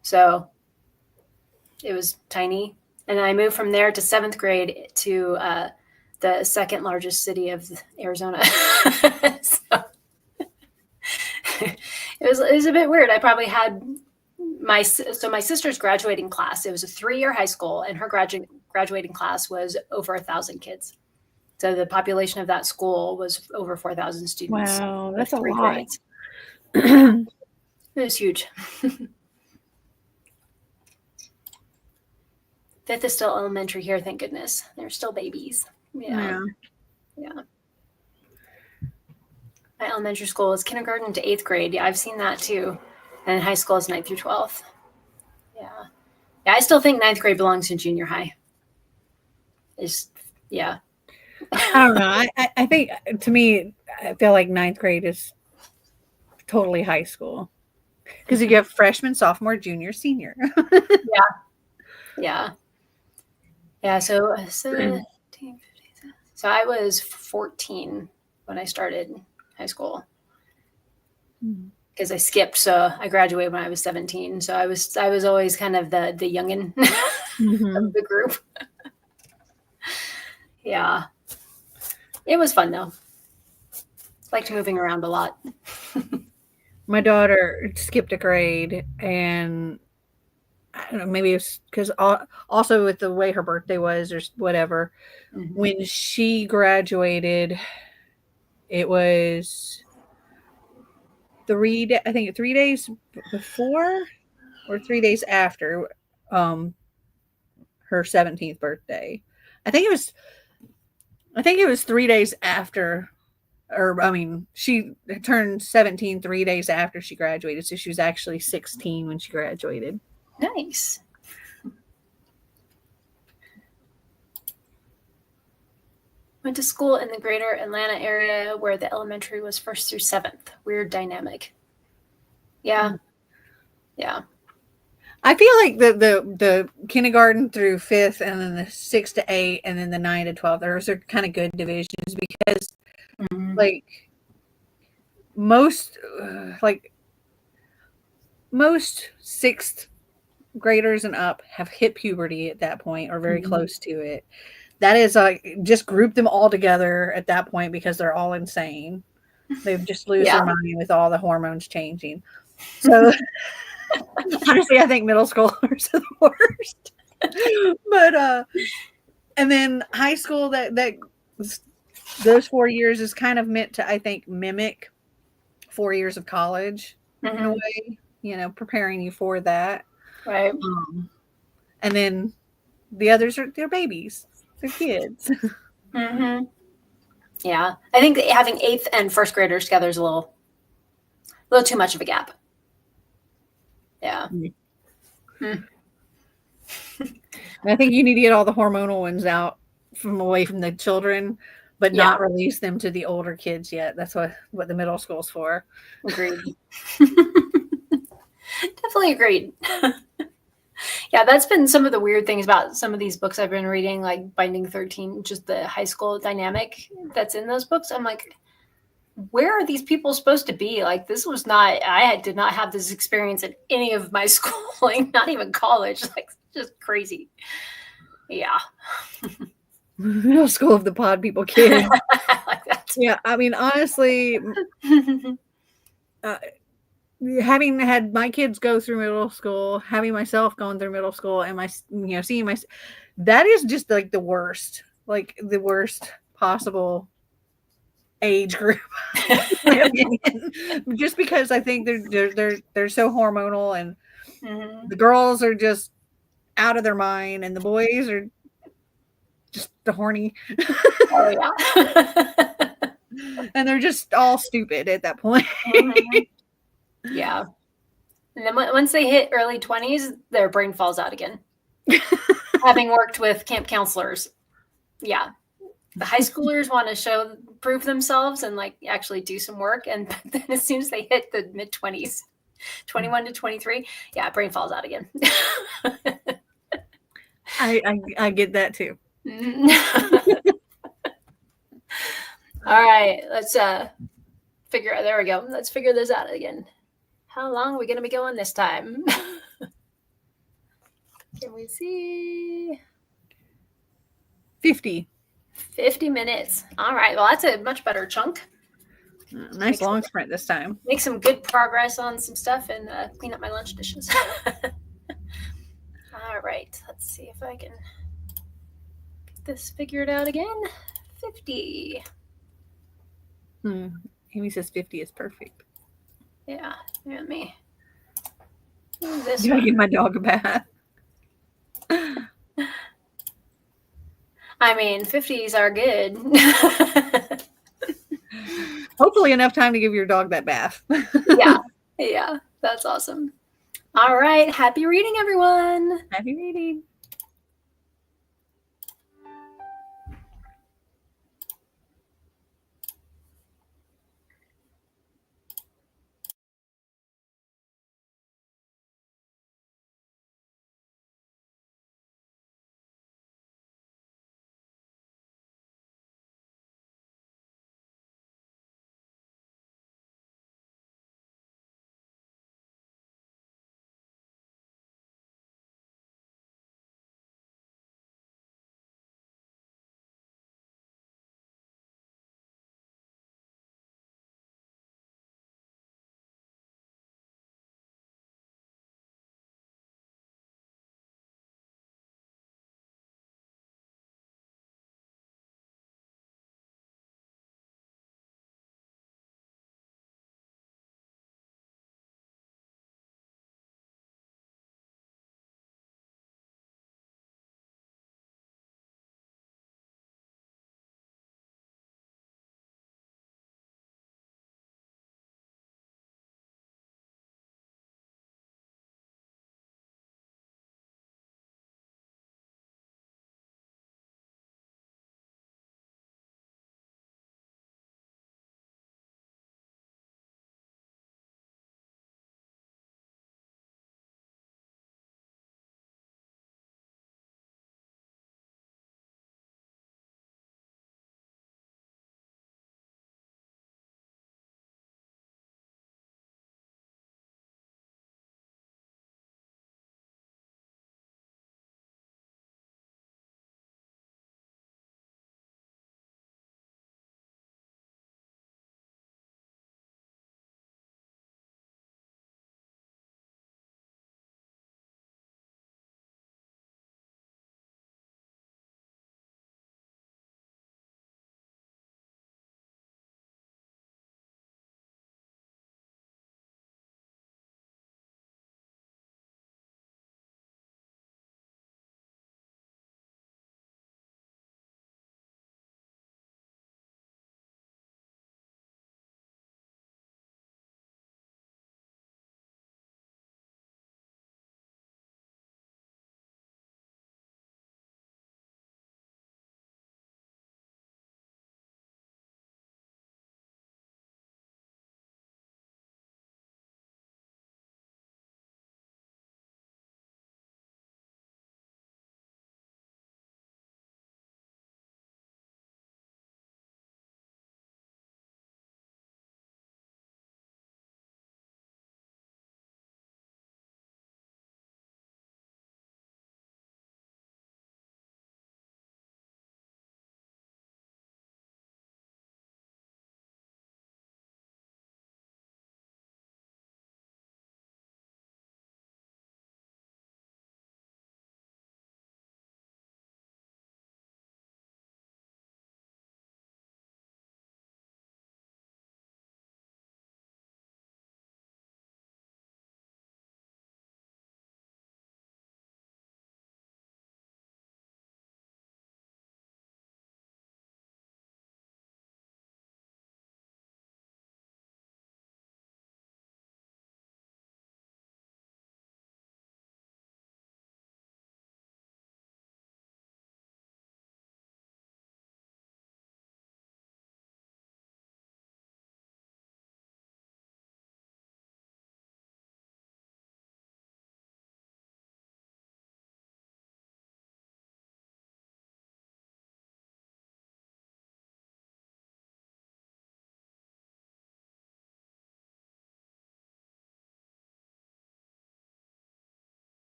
So it was tiny. And I moved from there to 7th grade to the second largest city of Arizona. So it was a bit weird. I probably had my sister's graduating class. It was a 3-year high school, and her graduating class was over 1,000 kids. So the population of that school was over 4,000 students. Wow, that's a lot. Grades. It was huge. 5th is still elementary here, thank goodness. They're still babies. Yeah. My elementary school is kindergarten to 8th grade. Yeah, I've seen that too. And high school is 9th through 12th. Yeah, I still think 9th grade belongs in junior high. I don't know. I think, to me, I feel like 9th grade is totally high school. Because you get freshman, sophomore, junior, senior. Yeah. So I was 14 when I started high school. Because I skipped, so I graduated when I was 17. So I was always kind of the youngin' of the group. Yeah. It was fun though. Liked moving around a lot. My daughter skipped a grade, and I don't know, maybe it's because also with the way her birthday was or whatever, when she graduated, it was 3 days before or 3 days after her 17th birthday. I think it was 3 days after, she turned 17 3 days after she graduated. So she was actually 16 when she graduated. Nice. Went to school in the greater Atlanta area where the elementary was 1st through 7th. Weird dynamic. Yeah. I feel like the kindergarten through 5th, and then the 6th to 8th, and then the 9 to 12, those are kind of good divisions because like most 6th graders and up have hit puberty at that point or very close to it. That is just group them all together at that point because they're all insane. They just lose their mind with all the hormones changing. So honestly, I think middle schoolers are the worst. But and then high school, that those 4 years is kind of meant to, I think, mimic 4 years of college in a way, preparing you for that. Right. And then the others they're babies. They're kids. Yeah. I think that having 8th and 1st graders together is a little too much of a gap. Yeah. I think you need to get all the hormonal ones out away from the children, but not release them to the older kids yet. That's what the middle school's for. Agreed. Definitely agreed. Yeah, that's been some of the weird things about some of these books I've been reading, like Binding 13, just the high school dynamic that's in those books. I'm like, where are these people supposed to be? Like, this was not, I did not have this experience in any of my schooling, not even college. Like, just crazy. Yeah. Middle school of the pod people kids. Like that. Yeah, I mean, honestly, having had my kids go through middle school, having myself going through middle school, and seeing that is just like the worst possible age group. Just because I think they're so hormonal, and the girls are just out of their mind, and the boys are just the horny. Oh yeah. And they're just all stupid at that point. Yeah. And then once they hit early 20s, their brain falls out again. Having worked with camp counselors. Yeah. the high schoolers want to prove themselves and like actually do some work. And then as soon as they hit the mid 20s, 21 to 23, yeah, brain falls out again. I get that too. All right, let's there we go. Let's figure this out again. How long are we going to be going this time? Can we see? 50. 50 minutes. All right. Well, that's a much better chunk. Nice long sprint this time. Make some good progress on some stuff and clean up my lunch dishes. All right. Let's see if I can get this figured out again. 50. Amy says 50 is perfect. Yeah. Let me. You gotta give my dog a bath. I mean, 50s are good. Hopefully enough time to give your dog that bath. Yeah, that's awesome. All right, happy reading, everyone. Happy reading.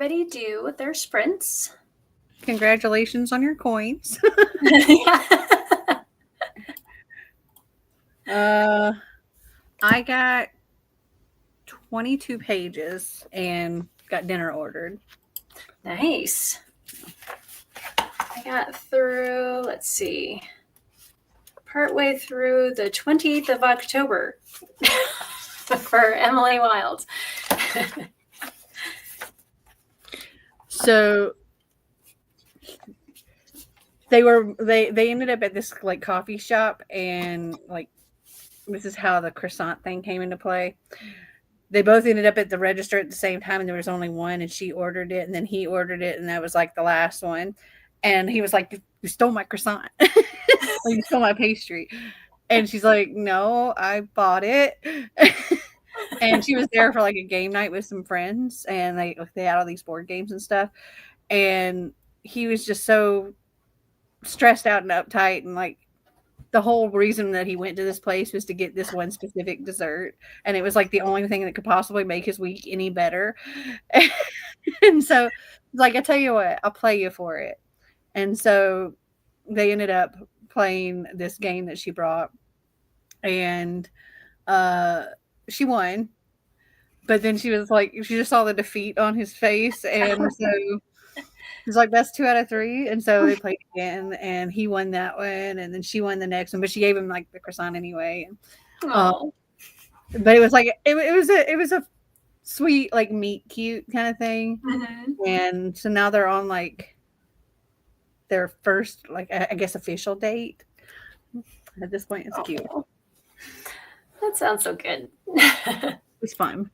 everybody do their sprints. Congratulations on your coins. I got 22 pages and got dinner ordered. Nice. I got through, let's see, partway through the 20th of October for Emily Wilde. So they ended up at this like coffee shop, and like this is how the croissant thing came into play. They both ended up at the register at the same time, and there was only one, and she ordered it, and then he ordered it, and that was like the last one. And he was like, "You stole my croissant." Like, "You stole my pastry." And she's like, "No, I bought it." And she was there for like a game night with some friends, and they had all these board games and stuff. And he was just so stressed out and uptight, and like the whole reason that he went to this place was to get this one specific dessert, and it was like the only thing that could possibly make his week any better. And so like, I tell you what, I'll play you for it. And so they ended up playing this game that she brought, and she won. But then she was like, she just saw the defeat on his face, and so he's like, "That's 2 out of 3." And so they played again, and he won that one, and then she won the next one, but she gave him like the croissant anyway. But it was like it was a sweet, like, meet cute kind of thing. Mm-hmm. And so now they're on like their first, like, I guess, official date. At this point, it's cute. That sounds so good. It's fun.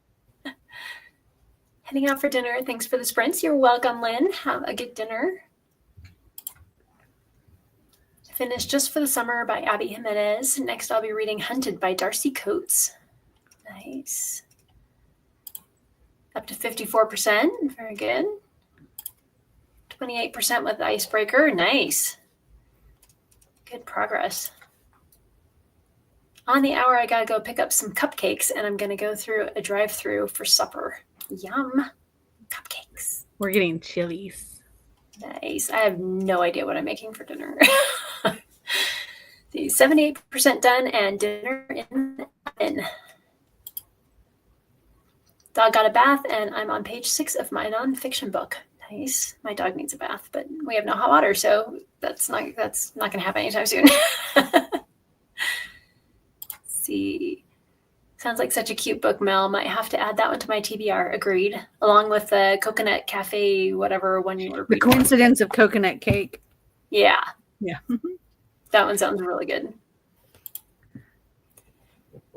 Heading out for dinner. Thanks for the sprints. You're welcome, Lynn. Have a good dinner. Finished Just for the Summer by Abby Jimenez. Next, I'll be reading Hunted by Darcy Coates. Nice. Up to 54%. Very good. 28% with Icebreaker. Nice. Good progress. On the hour, I got to go pick up some cupcakes, and I'm going to go through a drive-thru for supper. Yum. Cupcakes. We're getting chilies. Nice. I have no idea what I'm making for dinner. The 78% done, and dinner in. Dog got a bath, and I'm on page 6 of my nonfiction book. Nice. My dog needs a bath, but we have no hot water, so that's not going to happen anytime soon. See. Sounds like such a cute book, Mel. Might have to add that one to my TBR. Agreed. Along with the Coconut Cafe, whatever one you were reading. The Coincidence of Coconut Cake. Yeah. Yeah. That one sounds really good.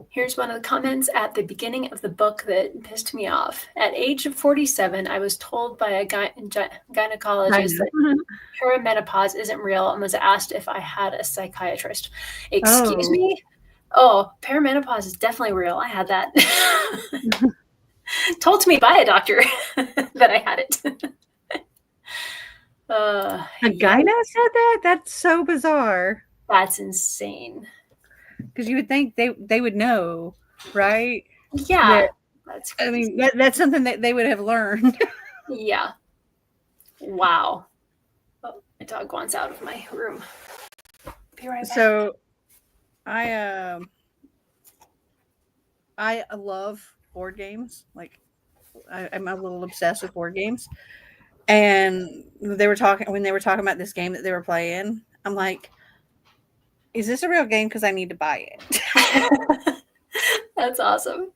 Here's one of the comments at the beginning of the book that pissed me off. At age of 47, I was told by a gynecologist that perimenopause isn't real and was asked if I had a psychiatrist. Excuse me? Oh, perimenopause is definitely real. I had that. Told to me by a doctor that I had it. A gyno said that? That's so bizarre. That's insane. Because you would think they would know, right? Yeah. That's crazy. I mean, that's something that they would have learned. Yeah. Wow. Oh, my dog wants out of my room. Be right back. So I love board games. Like, I'm a little obsessed with board games. And when they were talking about this game that they were playing, I'm like, is this a real game? Because I need to buy it. That's awesome.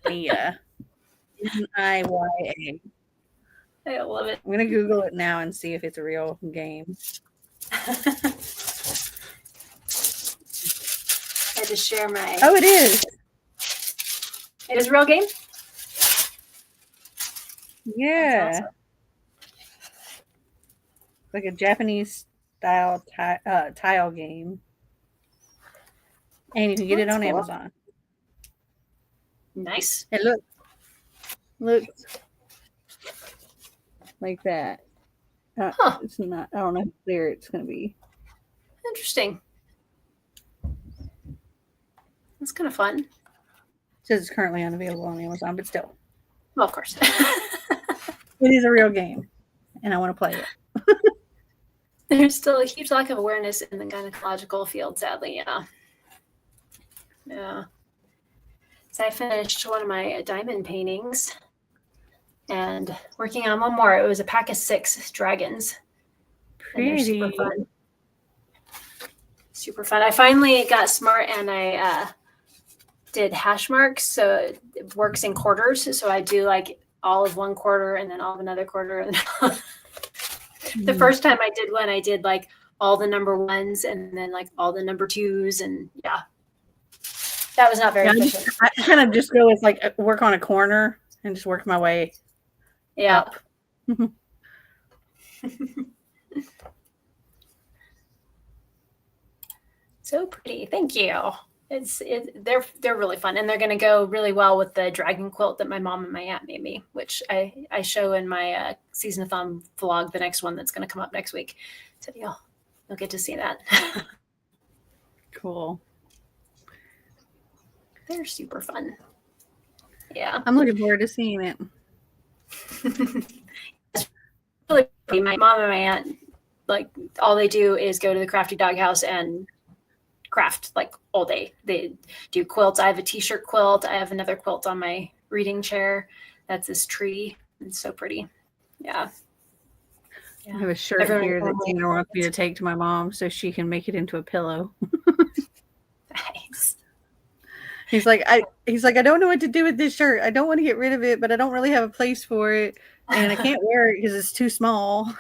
Yeah. NIYA. I love it. I'm going to Google it now and see if it's a real game. I had to share my... Oh, it is. It is a real game? Yeah. Awesome. Like a Japanese style tile game. And you can get it on Amazon. Nice. It looks like that. It's not. I don't know how clear it's going to be. Interesting. That's kind of fun. It says it's currently unavailable on Amazon, but still. Well, of course. It is a real game, and I want to play it. There's still a huge lack of awareness in the gynecological field, sadly. Yeah. So I finished one of my diamond paintings and working on one more. It was a pack of 6 dragons. Pretty. Super fun. Super fun. I finally got smart and I did hash marks, so it works in quarters. So I do like all of one quarter and then all of another quarter. And the first time I did one, I did like all the number 1s and then like all the number 2s, and yeah, that was not very efficient. I kind of just go with like work on a corner and just work my way up. So pretty. Thank you. They're really fun, and they're going to go really well with the dragon quilt that my mom and my aunt made me, which I show in my SeasonAthon vlog, the next one that's going to come up next week. So you'll get to see that. Cool. They're super fun. Yeah. I'm looking forward to seeing it. It's really pretty. My mom and my aunt, like, all they do is go to the Crafty Dog House and craft like all day. They do quilts. I have a t-shirt quilt. I have another quilt on my reading chair. That's this tree. It's so pretty. Yeah. I have a shirt here that Tina wants me to take to my mom so she can make it into a pillow. Nice. He's like, I don't know what to do with this shirt. I don't want to get rid of it, but I don't really have a place for it, and I can't wear it because it's too small.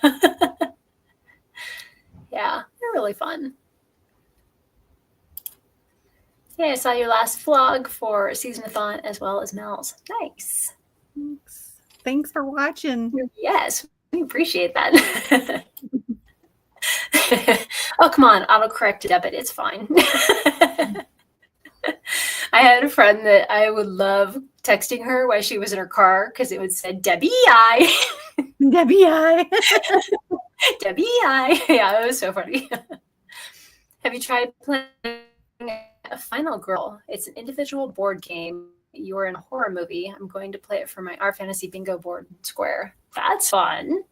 Yeah, they're really fun. Yeah, I saw your last vlog for SeasonAthon as well as Mel's. Nice. Thanks for watching. Yes, we appreciate that. Oh, come on. Autocorrect to debit. It's fine. I had a friend that I would love texting her while she was in her car because it would say Debbie I. Debbie I. Debbie I. Yeah, it was so funny. Have you tried playing a Final Girl? It's an individual board game. You're in a horror movie. I'm going to play it for my Our Fantasy Bingo board Square. That's fun.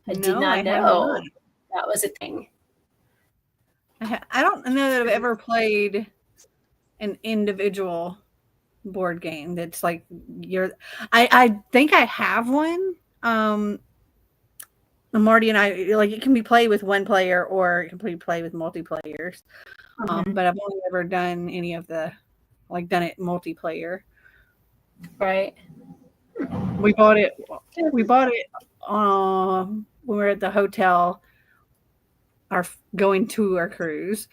I did not know that was a thing. I don't know that I've ever played an individual board game that's like I think I have one. Marty and I, like, it can be played with one player or it can be played with multiplayers. But I've only ever done any of the, like, done it multiplayer. Right. We bought it when we were at the hotel, going to our cruise.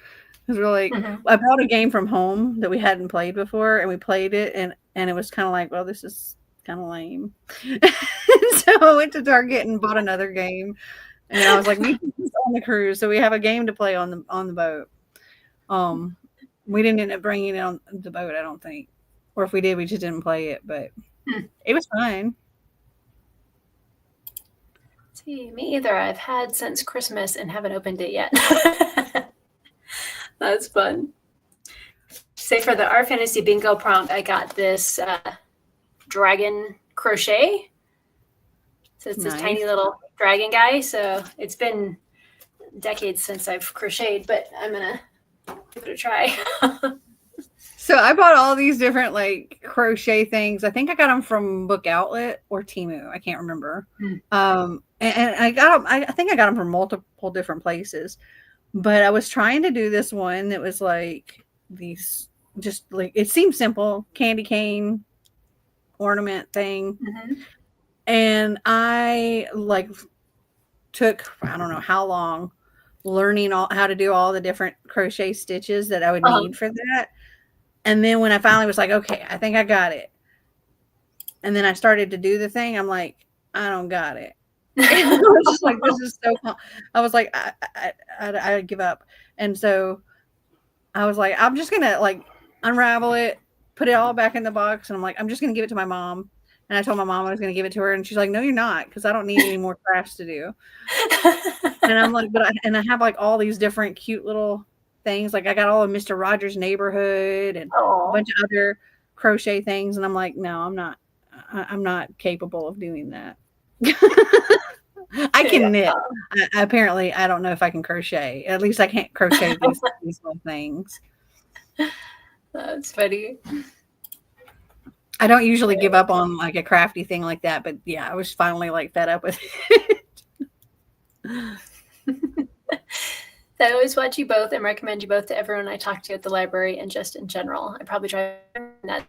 Because we're like, I brought a game from home that we hadn't played before, and we played it, and it was kind of like, well, this is kind of lame. So I went to Target and bought another game, and I was like, we can do this on the cruise, so we have a game to play on the boat. We didn't end up bringing it on the boat, I don't think, or if we did, we just didn't play it, but it was fine. See, me either. I've had since Christmas and haven't opened it yet. That's fun. Say for the Our Fantasy Bingo prompt, I got this dragon crochet. So it's this tiny little dragon guy. So it's been decades since I've crocheted, but I'm going to give it a try. So I bought all these different, like, crochet things. I think I got them from Book Outlet or Temu. I can't remember. And I got them. I think I got them from multiple different places. But I was trying to do this one that was like these, just like, it seemed simple, candy cane ornament thing. And I, like, took, I don't know how long, learning how to do all the different crochet stitches that I would need for that. And then when I finally was like, okay, I think I got it. And then I started to do the thing. I'm like, I don't got it. I was just like, this is so fun. I was like, I give up. And so I was like, I'm just going to, like, unravel it, put it all back in the box. And I'm like, I'm just going to give it to my mom. And I told my mom I was going to give it to her. And she's like, no, you're not, because I don't need any more crafts to do. And I'm like, I have, like, all these different cute little things. Like, I got all of Mr. Rogers' Neighborhood and a bunch of other crochet things. And I'm like, no, I'm not I'm not capable of doing that. I can knit. Apparently, I don't know if I can crochet. At least I can't crochet these little things. That's funny. I don't usually give up on like a crafty thing like that, but yeah, I was finally like fed up with it. I always watch you both and recommend you both to everyone I talk to at the library and just in general. I probably try that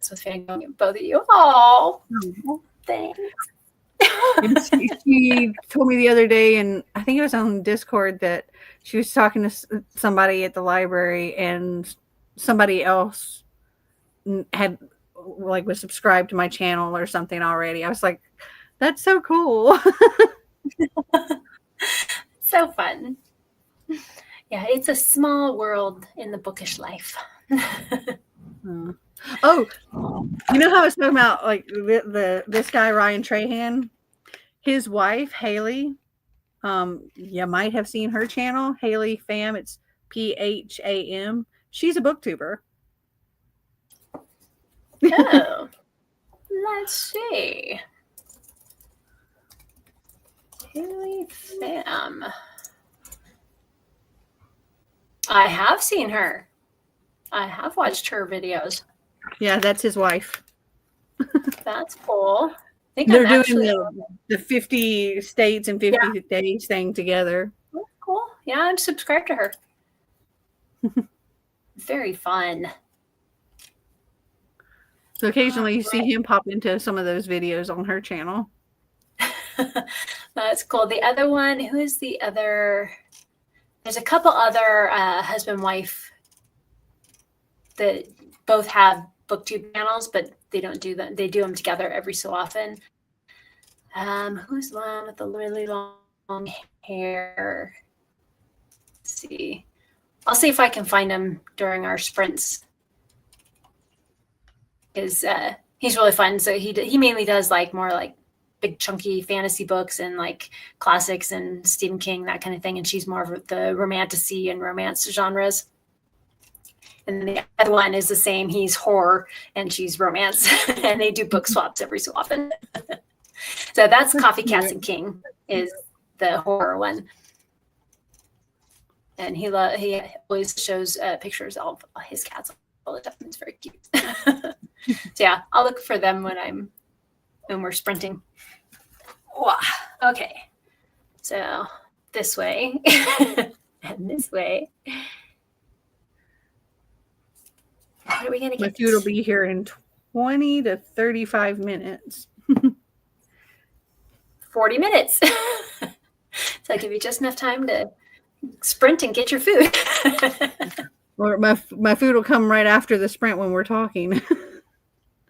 with fangirling both of you. Oh, thanks. She told me the other day, and I think it was on Discord, that she was talking to somebody at the library, and somebody else had like was subscribed to my channel or something already. I was like, that's so cool. So fun. Yeah, it's a small world in the bookish life. Oh, you know how I was talking about like this guy Ryan Trahan, his wife Haley. You might have seen her channel, Haley Pham. It's Pham. She's a booktuber. Oh, let's see. Haley Pham. I have seen her. I have watched her videos. Yeah, that's his wife. That's cool. I think they're doing the 50 states and 50 days thing together. That's cool. Yeah, I'm subscribed to her. Very fun. So occasionally you see him pop into some of those videos on her channel. That's cool. The other one, who is the other? There's a couple other husband-wife that both have booktube channels, but they don't do them. They do them together every so often. Who's the one with the really long hair? Let's see. I'll see if I can find him during our sprints. He's really fun. So he mainly does like more like big chunky fantasy books and like classics and Stephen King, that kind of thing. And she's more of the romantasy and romance genres. And the other one is the same. He's horror and she's romance. And they do book swaps every so often. So that's Coffee Cats and King is the horror one. And he always shows pictures of his cats all the time. It's very cute. So yeah, I'll look for them when we're sprinting. Okay, so this way and this way. What are we gonna get? My food will be here in 20 to 35 minutes. 40 minutes. So I'll give you just enough time to sprint and get your food. Or my food will come right after the sprint when we're talking.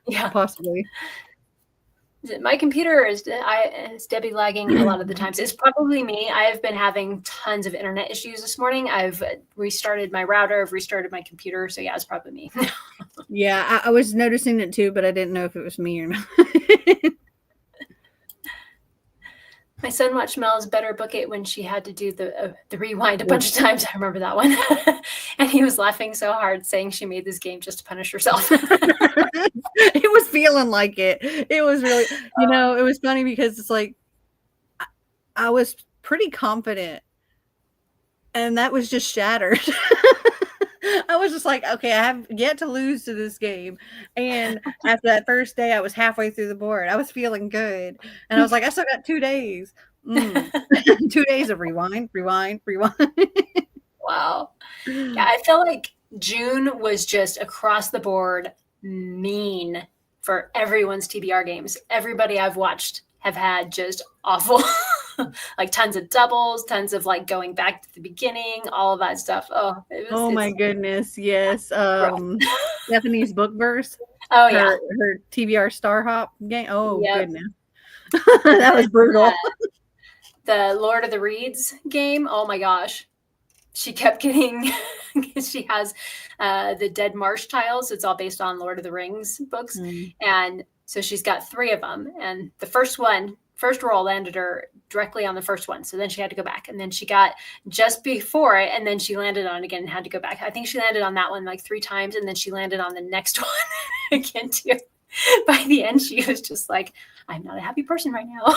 Yeah, possibly. Is it my computer, or is Debbie lagging a lot of the times? It's probably me. I've been having tons of internet issues this morning. I've restarted my router. I've restarted my computer. So yeah, it's probably me. Yeah, I was noticing it too, but I didn't know if it was me or not. My son watched Mel's Better Book It when she had to do the rewind a bunch of times. I remember that one. And he was laughing so hard saying she made this game just to punish herself. It was feeling like it. It was really, it was funny because it's like, I was pretty confident and that was just shattered. I was just like, okay, I have yet to lose to this game. And after that first day, I was halfway through the board. I was feeling good. And I was like, I still got 2 days. 2 days of rewind. Wow. Yeah, I feel like June was just across the board mean for everyone's TBR games. Everybody I've watched have had just awful, like tons of doubles, tons of like going back to the beginning, all of that stuff. Oh, my goodness. Yes. Stephanie's book verse. Oh yeah. Her TBR Star Hop game. Oh goodness. That was brutal. The Lord of the Reeds game. Oh my gosh. She kept getting, she has the Dead Marsh tiles. It's all based on Lord of the Rings books. And so she's got 3 of them. And the first roll landed her directly on the first one. So then she had to go back. And then she got just before it. And then she landed on it again and had to go back. I think she landed on that one like 3 times. And then she landed on the next one again too. by the end, she was just like, I'm not a happy person right now.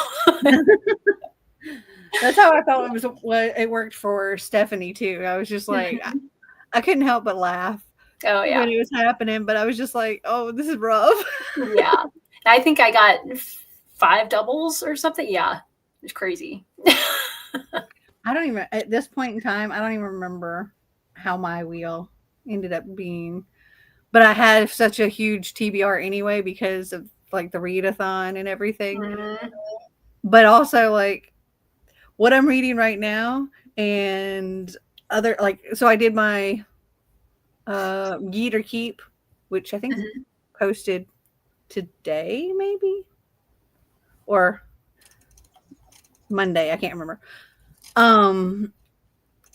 That's how I felt it worked for Stephanie too. I was just like, I couldn't help but laugh when it was happening, but I was just like, oh, this is rough. Yeah. I think I got 5 doubles or something. Yeah. It was crazy. I don't even, at this point in time, I don't even remember how my wheel ended up being. But I had such a huge TBR anyway because of like the readathon and everything. Mm-hmm. But also like what I'm reading right now and other like so I did my Yeet or Keep, which I think posted today maybe or Monday, I can't remember.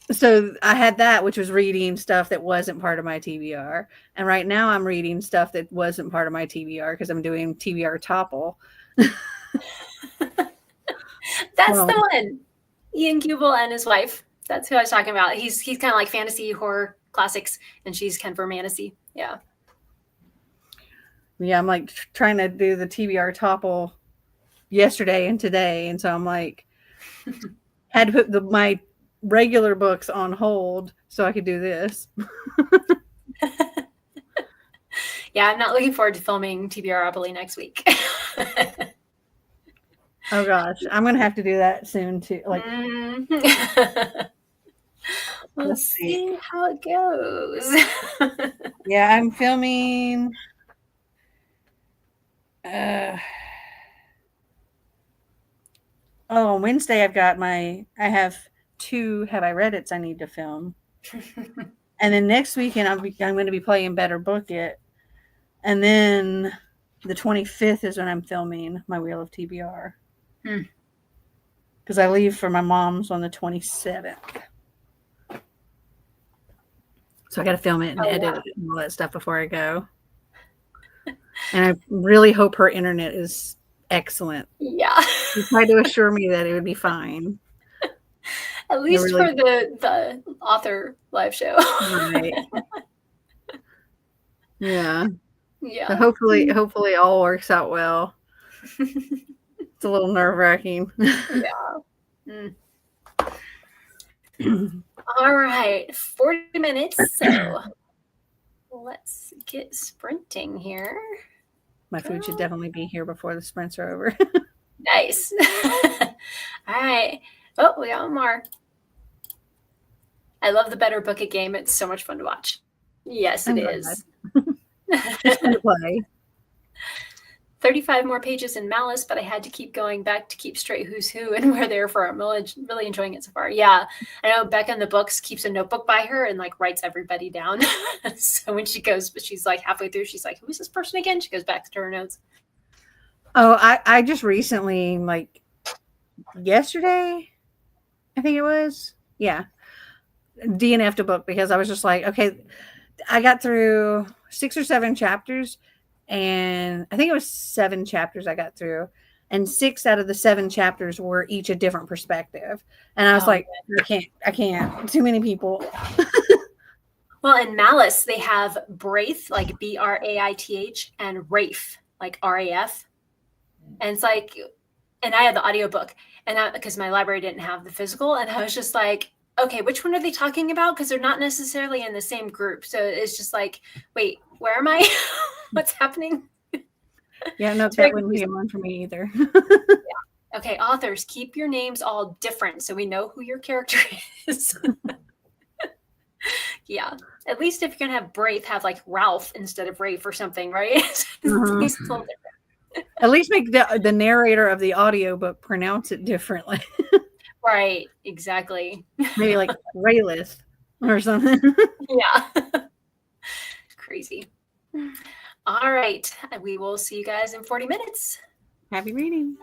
So I had that, which was reading stuff that wasn't part of my TBR. And right now I'm reading stuff that wasn't part of my TBR because I'm doing TBR Topple. That's the one. Ian Kubel and his wife. That's who I was talking about. He's kind of like fantasy horror classics, and she's kind of romantasy. Yeah. Yeah, I'm like trying to do the TBR Topple yesterday and today. And so I'm like, had to put my regular books on hold so I could do this. Yeah, I'm not looking forward to filming TBR Opoly next week. Oh gosh, I'm gonna have to do that soon too. Like, we'll see how it goes. Yeah, I'm filming. On Wednesday I have 2 Have I Read It's I need to film. And then next weekend I'm going to be playing Better Book It. And then the 25th is when I'm filming my Wheel of TBR. Because I leave for my mom's on the 27th. So I got to film it and edit it and all that stuff before I go. And I really hope her internet is excellent. Yeah. She tried to assure me that it would be fine. At least for the author live show. Right. Yeah. Yeah. So hopefully all works out well. It's a little nerve-wracking. Yeah. All right. 40 minutes. So let's get sprinting here. My food should definitely be here before the sprints are over. Nice. All right. Oh, we got one more. I love the Better Book It game. It's so much fun to watch. Yes, it is. It's fun to play. 35 more pages in Malice, but I had to keep going back to keep straight who's who, and we're there for I'm really enjoying it so far. Yeah, I know Becca in the books keeps a notebook by her and like writes everybody down. So when she goes, but she's like halfway through, she's like, who is this person again? She goes back to her notes. Oh, I just recently, like yesterday, I think it was, yeah, DNF'd a book because I was just like, okay, I got through 6 or 7 chapters, and I think it was 7 chapters I got through, and 6 out of the 7 chapters were each a different perspective, and I was like, I can't, too many people. Well, in Malice, they have Braith, like Braith, and Rafe, like RAF. And it's like, and I had the audiobook, and because my library didn't have the physical, and I was just like, okay, which one are they talking about? Because they're not necessarily in the same group. So it's just like, wait, where am I? What's happening? Yeah, no, that wouldn't be one for me either. Yeah. Okay, authors, keep your names all different so we know who your character is. Yeah. At least if you're going to have Braith, have like Ralph instead of Rafe or something, right? At least make the narrator of the audiobook pronounce it differently. Right, exactly. Maybe like Raylith or something. Yeah. Crazy. All right. We will see you guys in 40 minutes. Happy reading.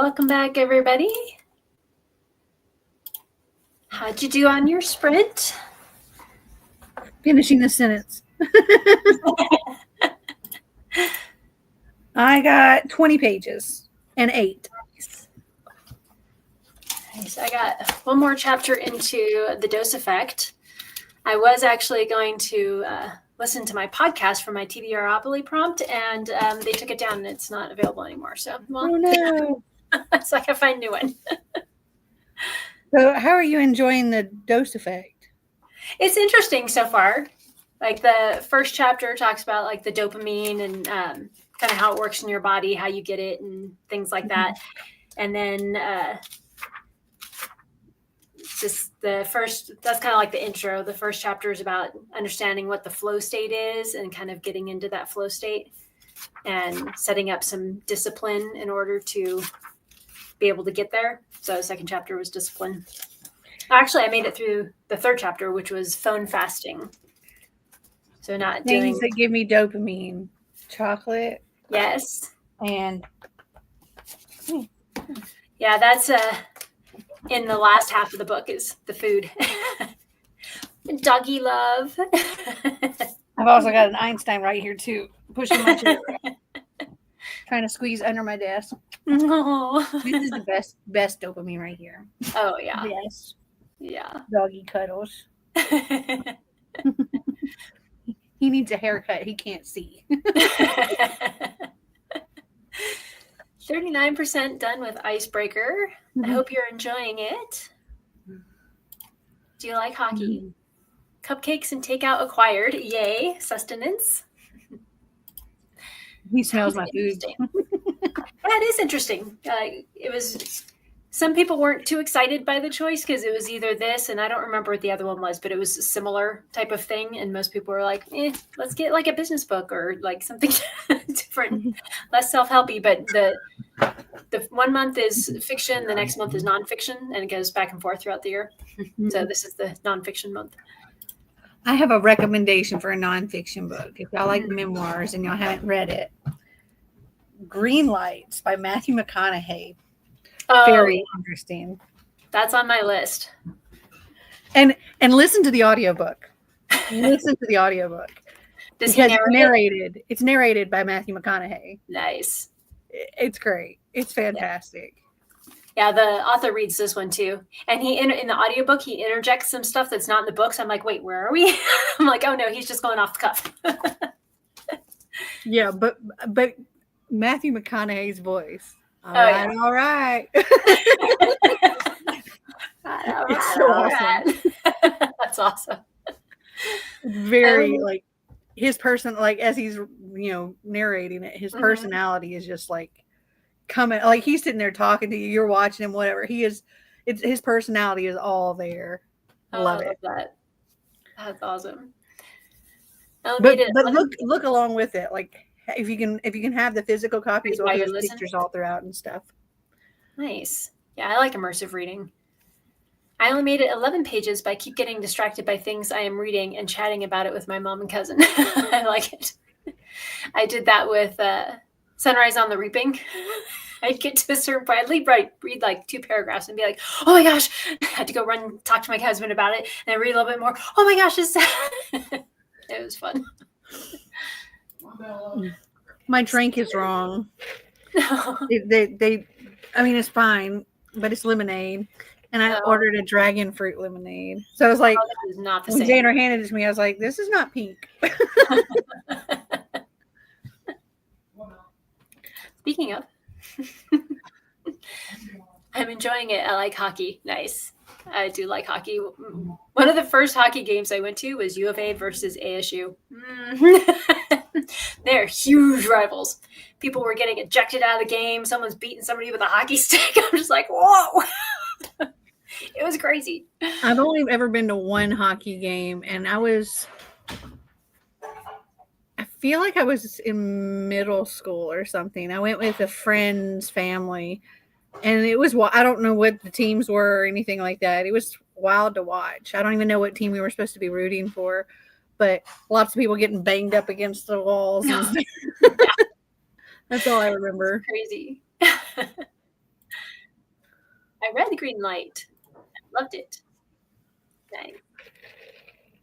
Welcome back, everybody. How'd you do on your sprint? Finishing the sentence. I got 20 pages and 8. Nice. I got one more chapter into The Dose Effect. I was actually going to listen to my podcast for my TBRopoly prompt, and they took it down and it's not available anymore. So, well, Oh no. so I can find a new one. So how are you enjoying The Dose Effect? It's interesting so far. Like the first chapter talks about like the dopamine and kind of how it works in your body, how you get it and things like that. And then just that's kind of like the intro. The first chapter is about understanding what the flow state is and kind of getting into that flow state and setting up some discipline in order to be able to get there. So the second chapter was discipline. Actually, I made it through the third chapter, which was phone fasting. So not doing Things that give me dopamine. Chocolate. Yes. And yeah, that's in the last half of the book is the food. Doggy love. I've also got an Einstein right here too. Pushing my chair. Trying to squeeze under my desk. Oh. This is the best dopamine right here. Oh yeah. Yes. Yeah. Doggy cuddles. He needs a haircut. He can't see. 39% done with Icebreaker. I hope you're enjoying it. Do you like hockey? Cupcakes and takeout acquired. Yay. Sustenance. He smells my food. Yeah, it is interesting. It was. Some people weren't too excited by the choice because it was either this, and I don't remember what the other one was, but it was a similar type of thing. And most people were like, let's get like a business book or like something different, less self-helpy. But the 1 month is fiction, the next month is nonfiction, and it goes back and forth throughout the year. So this is the nonfiction month. I have a recommendation for a nonfiction book. If y'all like memoirs and y'all haven't read it, Green Lights by Matthew McConaughey. Oh, Very interesting. That's on my list. And listen to the audiobook. Listen to the audiobook. Does he narrate it? It's narrated by Matthew McConaughey. Nice. It's great. It's fantastic. Yeah, the author reads this one too. And he in the audiobook, he interjects some stuff that's not in the books. I'm like, wait, where are we? I'm like, oh no, he's just going off the cuff. Yeah, but Matthew McConaughey's voice. All right. All right. That's awesome. Very like his person, like as he's narrating it, his personality is just like coming, like he's sitting there talking to you, you're watching him, whatever. His personality is all there. I love it. That. That's awesome. But look along with it, like if you can have the physical copies or there's pictures all throughout and stuff. Nice. Yeah, I like immersive reading. I only made it 11 pages, but I keep getting distracted by things I am reading and chatting about it with my mom and cousin. I like it. I did that with Sunrise on the Reaping. I'd get to a certain point, I'd read like 2 paragraphs and be like, oh my gosh, I had to go run talk to my husband about it. And I read a little bit more. Oh my gosh, it was fun. My drink is wrong. It's fine, but it's lemonade. And I ordered a dragon fruit lemonade. So I was like, that is not the when same. Janer handed it to me, I was like, this is not pink. Speaking of, I'm enjoying it. I like hockey. Nice. I do like hockey. One of the first hockey games I went to was U of A versus ASU. They're huge rivals. People were getting ejected out of the game. Someone's beating somebody with a hockey stick. I'm just like, whoa. It was crazy. I've only ever been to one hockey game, and I feel like I was in middle school or something. I went with a friend's family, and it was, I don't know what the teams were or anything like that. It was wild to watch. I don't even know what team we were supposed to be rooting for, but lots of people getting banged up against the walls. And that's all I remember. Crazy. I read The Green Light. I loved it. Nice.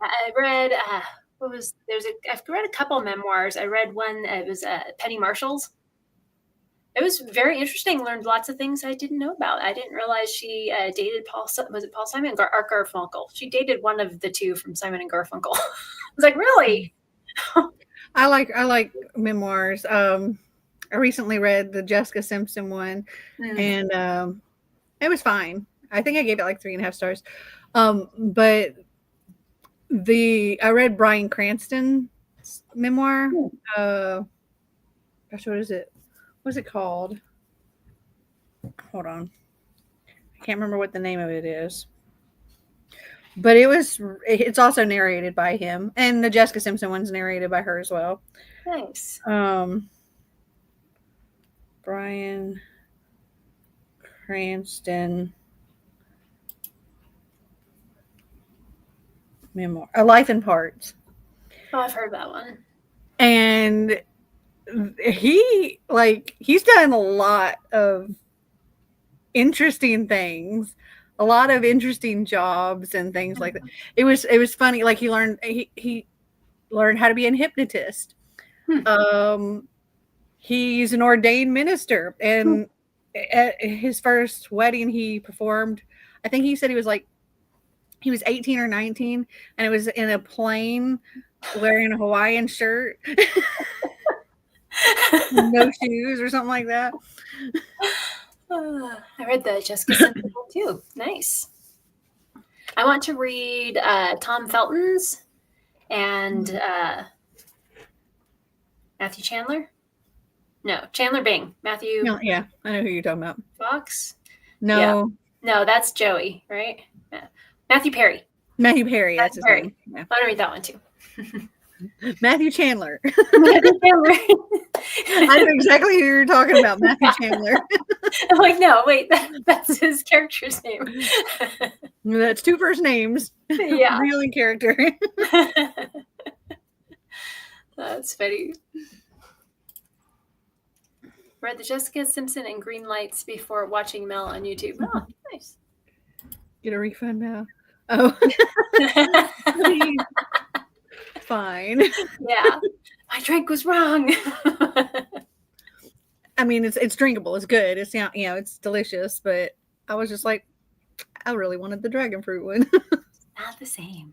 I read, I've read a couple memoirs. I read one, it was Penny Marshall's. It was very interesting. Learned lots of things I didn't know about. I didn't realize she dated Paul Simon or Garfunkel? She dated one of the two from Simon and Garfunkel. I was like, really? I like memoirs. I recently read the Jessica Simpson one, and it was fine. I think I gave it like 3.5 stars. But I read Bryan Cranston's memoir. Gosh, what is it? What's it called? Hold on. I can't remember what the name of it is. But it's also narrated by him. And the Jessica Simpson one's narrated by her as well. Nice. Bryan Cranston memoir. A Life in Parts. Oh, I've heard that one. And he's done a lot of interesting things, a lot of interesting jobs and things like that. It was funny. Like he learned how to be a hypnotist. He's an ordained minister, and at his first wedding he performed. I think he said he was 18 or 19, and it was in a plane wearing a Hawaiian shirt. No shoes or something like that. I read the Jessica Simpson one too. Nice. I want to read Tom Felton's and Matthew Chandler. No, Chandler Bing. Matthew. No, yeah, I know who you're talking about. Fox. No, no, that's Joey, right? Yeah. Matthew Perry. Matthew Perry. That's his name. Yeah. I want to read that one too. Matthew Chandler. Matthew Chandler. I know exactly who you're talking about, Matthew Chandler. I'm like, no, wait, that's his character's name. That's 2 first names. Yeah. Real in character. That's funny. Read the Jessica Simpson and Green Lights before watching Mel on YouTube. Oh, nice. Get a refund now. Oh. Fine. Yeah. My drink was wrong. I mean, it's drinkable. It's good. It's it's delicious. But I was just like, I really wanted the dragon fruit one. Not the same.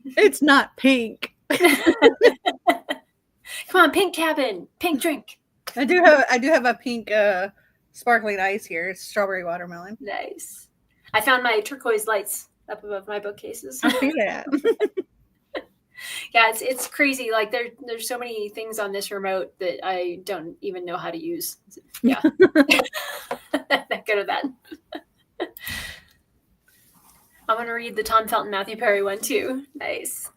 It's not pink. Come on, pink cabin, pink drink. I do have a pink sparkling ice here. It's strawberry watermelon. Nice. I found my turquoise lights up above my bookcases. I see that. Yeah, it's crazy. Like there's so many things on this remote that I don't even know how to use. Yeah. That good or bad. I'm gonna read the Tom Felton Matthew Perry one too. Nice.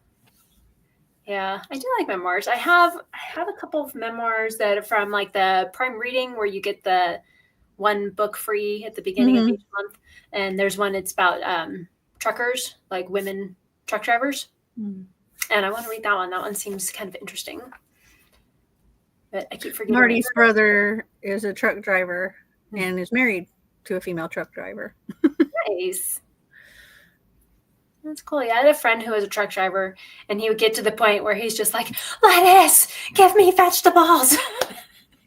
Yeah, I do like memoirs. I have a couple of memoirs that are from like the Prime Reading where you get the one book free at the beginning of each month. And there's one, it's about truckers, like women truck drivers. And I want to read that one. That one seems kind of interesting. But I keep forgetting. Marty's brother is a truck driver and is married to a female truck driver. Nice. That's cool. Yeah, I had a friend who was a truck driver, and he would get to the point where he's just like, lettuce, give me vegetables.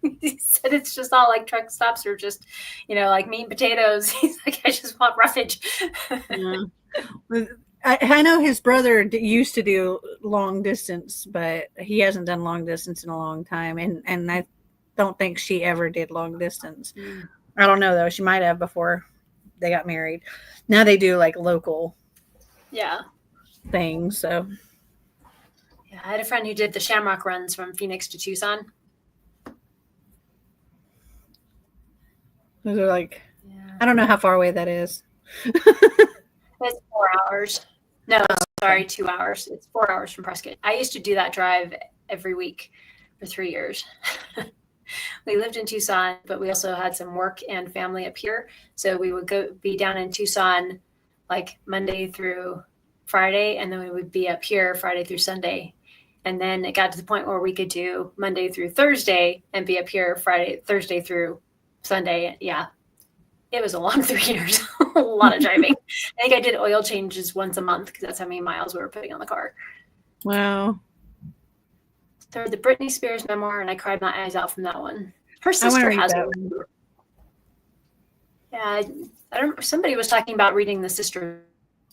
He said it's just all like truck stops are just, like meat and potatoes. He's like, I just want roughage. Yeah. I know his brother used to do long distance, but he hasn't done long distance in a long time. And I don't think she ever did long distance. I don't know, though. She might have before they got married. Now they do like local things. So yeah, I had a friend who did the Shamrock runs from Phoenix to Tucson. Those are like, I don't know how far away that is. It's 4 hours. No, sorry, 2 hours. It's 4 hours from Prescott. I used to do that drive every week for 3 years. We lived in Tucson, but we also had some work and family up here. So we would be down in Tucson like Monday through Friday, and then we would be up here Friday through Sunday. And then it got to the point where we could do Monday through Thursday and be up here Thursday through Sunday. Yeah. it was a long 3 years, a lot of driving. I think I did oil changes once a month because that's how many miles we were putting on the car. Wow. So the Britney Spears memoir, and I cried my eyes out from that one. Her sister has one. Yeah, I don't. Somebody was talking about reading the sister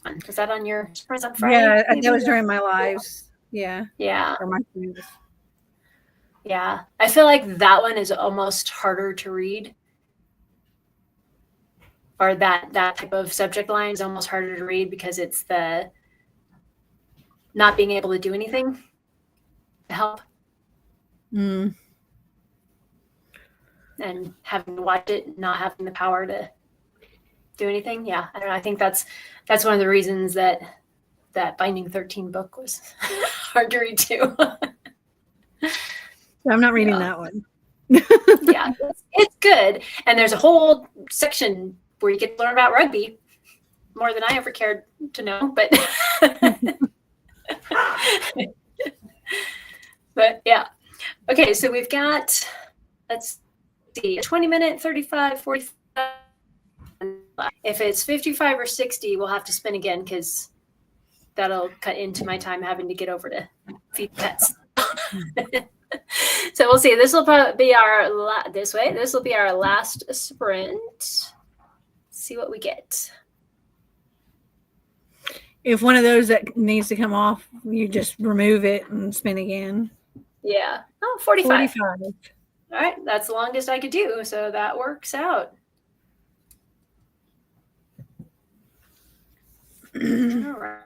one. Was that on your Sprints on Friday? Yeah, that was during my lives. Yeah. Yeah. Or my friends. Yeah, I feel like that one is almost harder to read, or that type of subject line is almost harder to read because it's the not being able to do anything to help. Mm. And having to watch it, not having the power to do anything. Yeah, I don't know. I think that's one of the reasons that Binding 13 book was hard to read too. I'm not reading that one. Yeah, it's good. And there's a whole section where you get to learn about rugby, more than I ever cared to know. But but yeah. Okay, so we've got, let's see, a 20-minute, 35, 45. If it's 55 or 60, we'll have to spin again because that'll cut into my time having to get over to feed pets. So we'll see. This will probably be our this will be our last sprint. Let's see what we get. If one of those that needs to come off, you just remove it and spin again. Yeah. Oh, 45. All right. That's the longest I could do. So that works out. All right.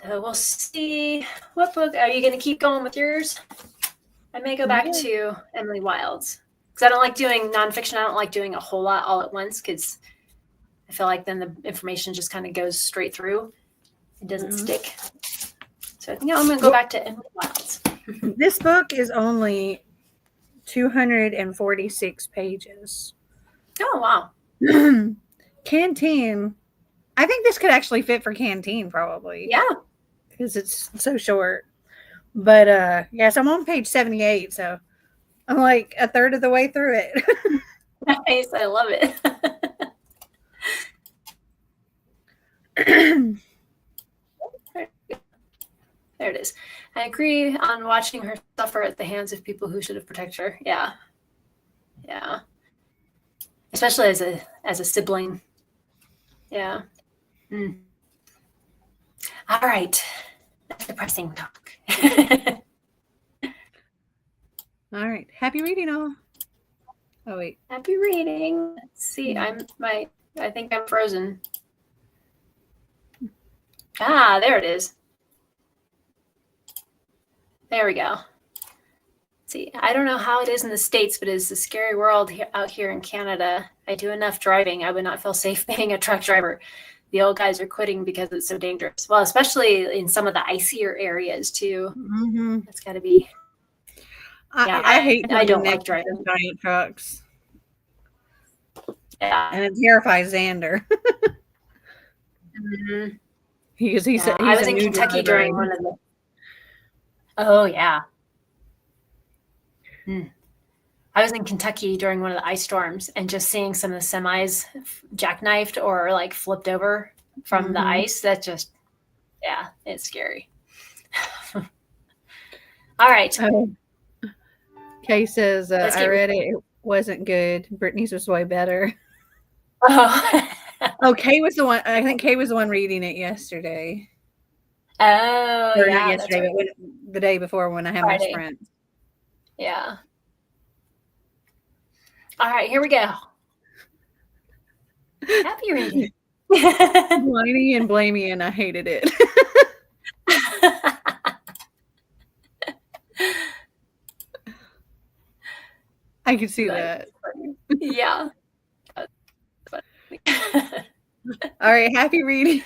So we'll see. What book are you going to keep going with yours? I may go back to Emily Wilde's because I don't like doing nonfiction. I don't like doing a whole lot all at once because I feel like then the information just kind of goes straight through. It doesn't stick. So I think I'm going to go back to Emily Wilde's. This book is only 246 pages. Oh, wow. Canteen. I think this could actually fit for Canteen probably. Yeah. Because it's so short. But yes, I'm on page 78, so I'm like a third of the way through it. Nice. I love it. There it is. I agree on watching her suffer at the hands of people who should have protected her. Yeah. Yeah. Especially as a sibling. Yeah. Mm. All right. That's depressing talk. All right. Happy reading, all. Oh, wait. Happy reading. Let's see. I think I'm frozen. Ah, there it is. There we go. Let's see, I don't know how it is in the States, but it's a scary world out here in Canada. I do enough driving. I would not feel safe being a truck driver. The old guys are quitting because it's so dangerous. Well, especially in some of the icier areas too. Mm-hmm. It's got to be. Yeah, I hate. I don't like driving giant trucks. Yeah, and it terrifies Xander. Mm-hmm. He's I was in Kentucky during one of the. Oh yeah. I was in Kentucky during one of the ice storms, and just seeing some of the semis jackknifed or like flipped over from the ice. That just, yeah, it's scary. All right. Kay says, I read it. It wasn't good. Brittany's was way better. Oh, Kay was the one. I think Kay was the one reading it yesterday. Oh, or yeah. Not yesterday, but the day before when I had my sprint. Yeah. All right, here we go. Happy reading. Whiny and blamey, and I hated it. I could see that. Yeah. All right, happy reading.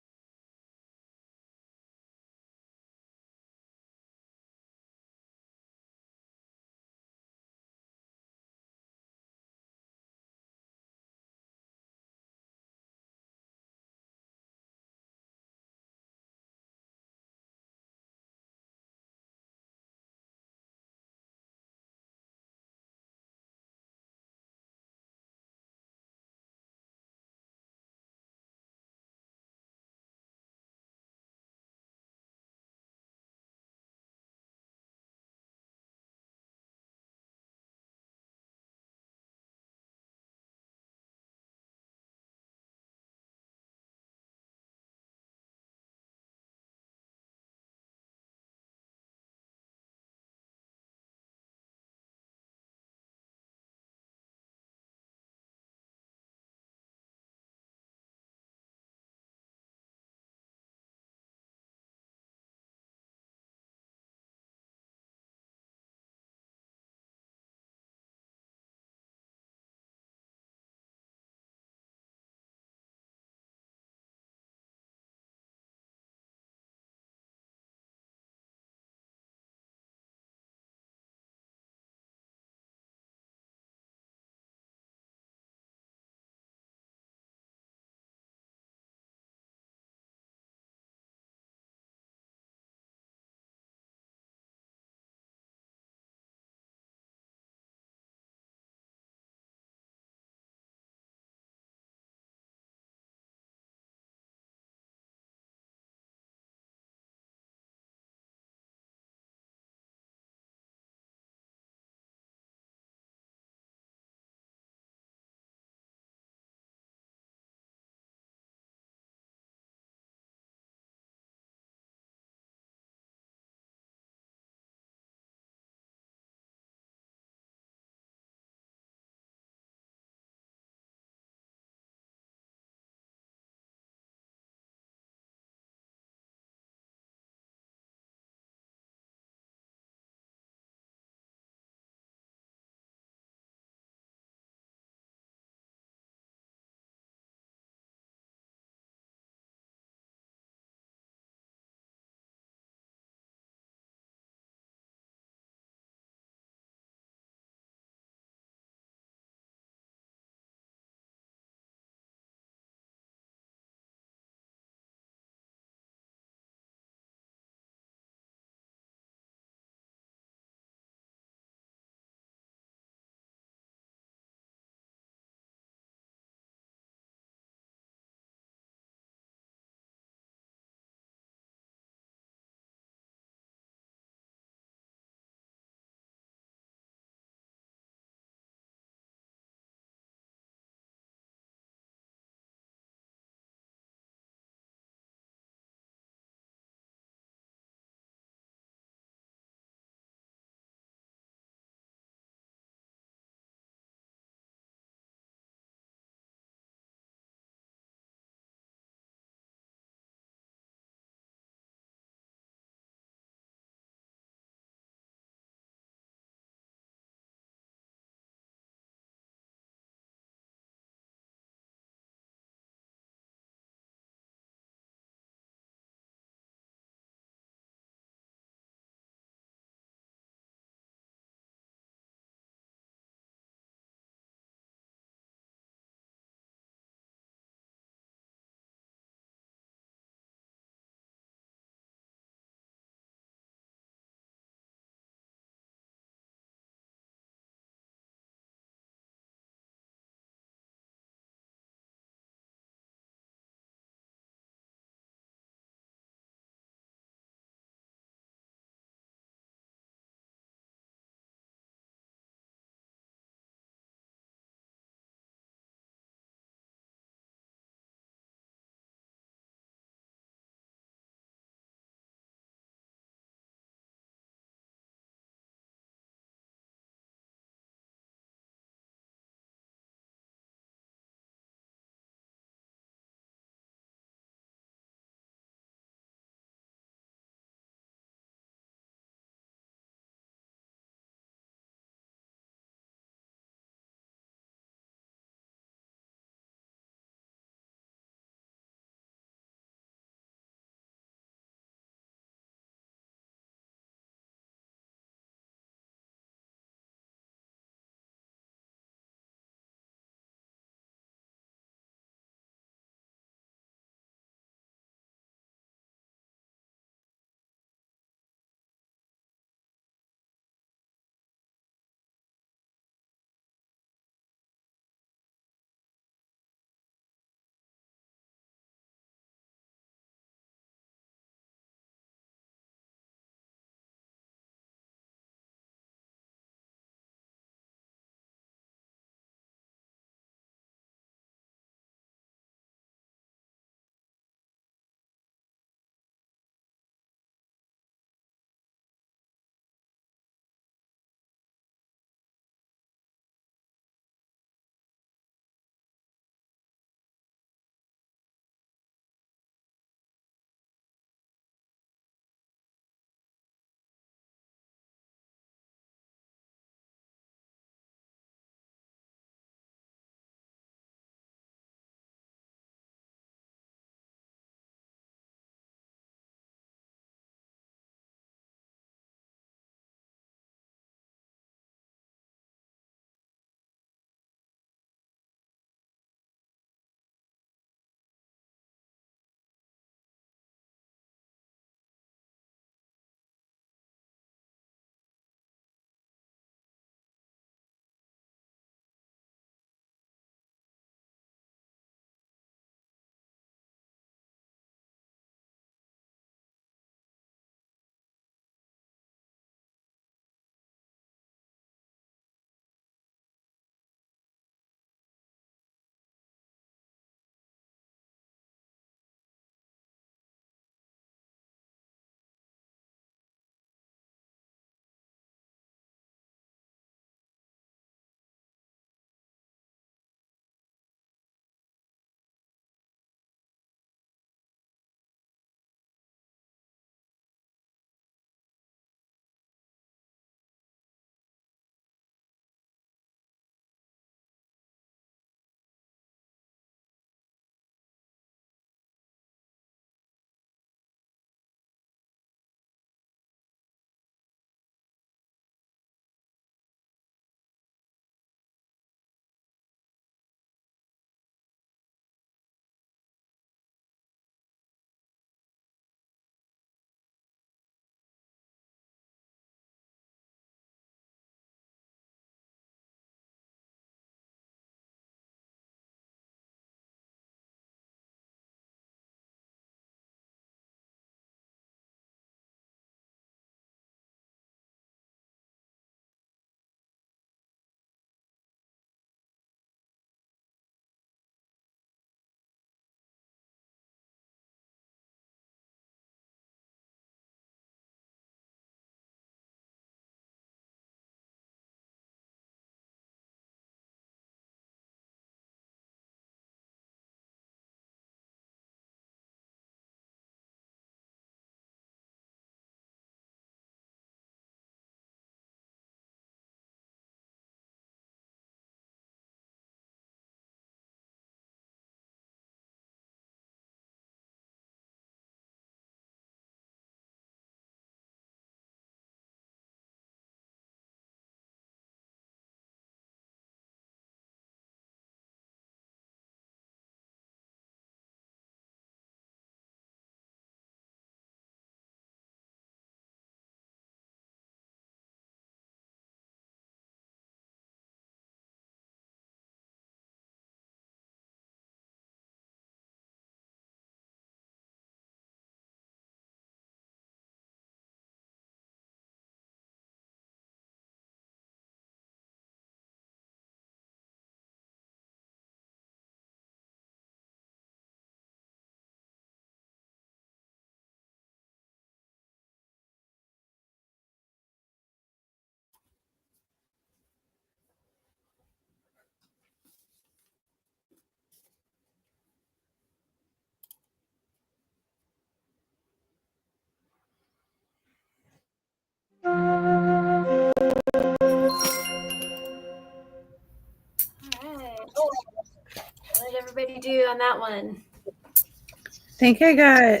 do on that one? I think I got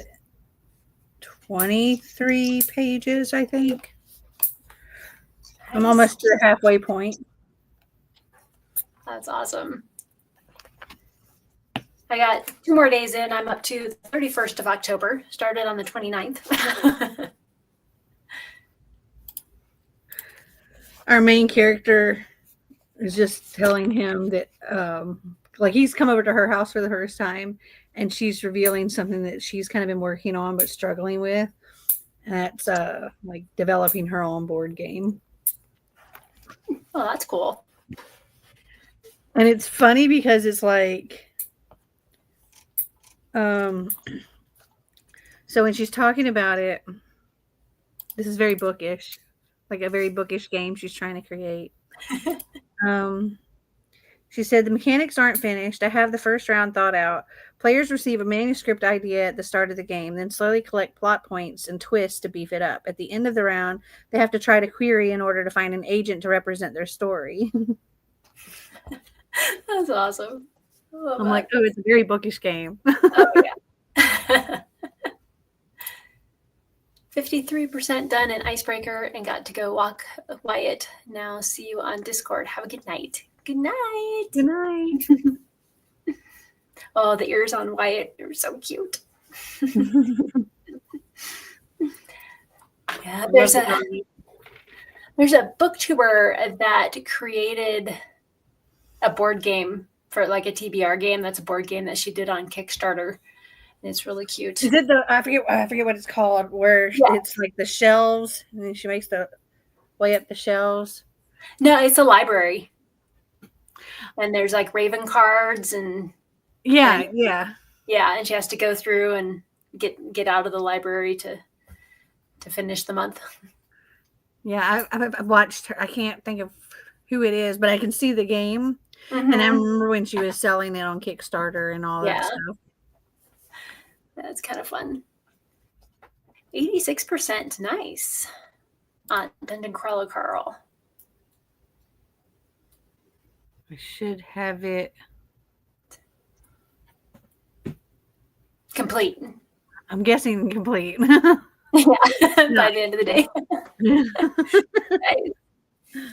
23 pages, I think. I'm almost to the halfway point. That's awesome. I got 2 more days in. I'm up to the 31st of October. Started on the 29th. Our main character is just telling him that, like, he's come over to her house for the first time, and she's revealing something that she's kind of been working on but struggling with. And that's like developing her own board game. Oh, that's cool. And it's funny because it's like, so when she's talking about it, this is very bookish, like a very bookish game she's trying to create. She said, the mechanics aren't finished. I have the first round thought out. Players receive a manuscript idea at the start of the game, then slowly collect plot points and twists to beef it up. At the end of the round, they have to try to query in order to find an agent to represent their story. That's awesome. I'm like, oh, it's a very bookish game. Oh, yeah. 53% done in Icebreaker and got to go walk Wyatt. Now see you on Discord. Have a good night. Good night. Good night. Oh, the ears on Wyatt are so cute. Yeah, there's a booktuber that created a board game for like a TBR game. That's a board game that she did on Kickstarter. And it's really cute. Is it I forget what it's called, where it's like the shelves and then she makes the way up the shelves? No, it's a library. And there's like Raven cards and yeah. And she has to go through and get out of the library to finish the month. Yeah, I've watched her. I can't think of who it is, but I can see the game. Mm-hmm. And I remember when she was selling it on Kickstarter and all that stuff. That's kind of fun. 86%. Nice. On Dungeon Crawler Carl. I should have it complete. I'm guessing complete. Yeah, by the end of the day.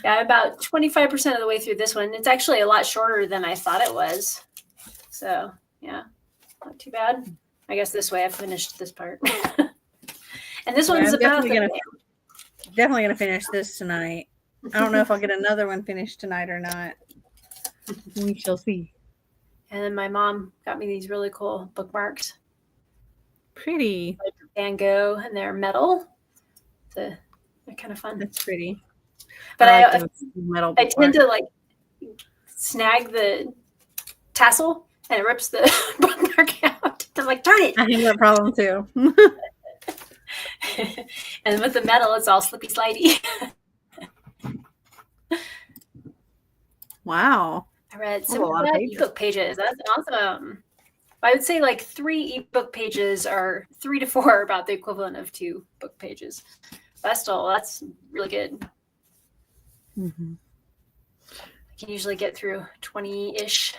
Yeah, about 25% of the way through this one. It's actually a lot shorter than I thought it was. So, yeah, not too bad. I guess this way I've finished this part. And this one's definitely going to finish this tonight. I don't know if I'll get another one finished tonight or not. We shall see. And then my mom got me these really cool bookmarks. Pretty. Van Gogh, and they're metal. They're kind of fun. That's pretty. But I tend to like snag the tassel and it rips the bookmark out. I'm like, darn it. I have that problem too. And with the metal, it's all slippy slidey. Wow. I read some ebook pages. That's awesome. I would say like 3 ebook pages are 3 to 4 about the equivalent of 2 book pages. That's really good. Mm-hmm. I can usually get through 20-ish,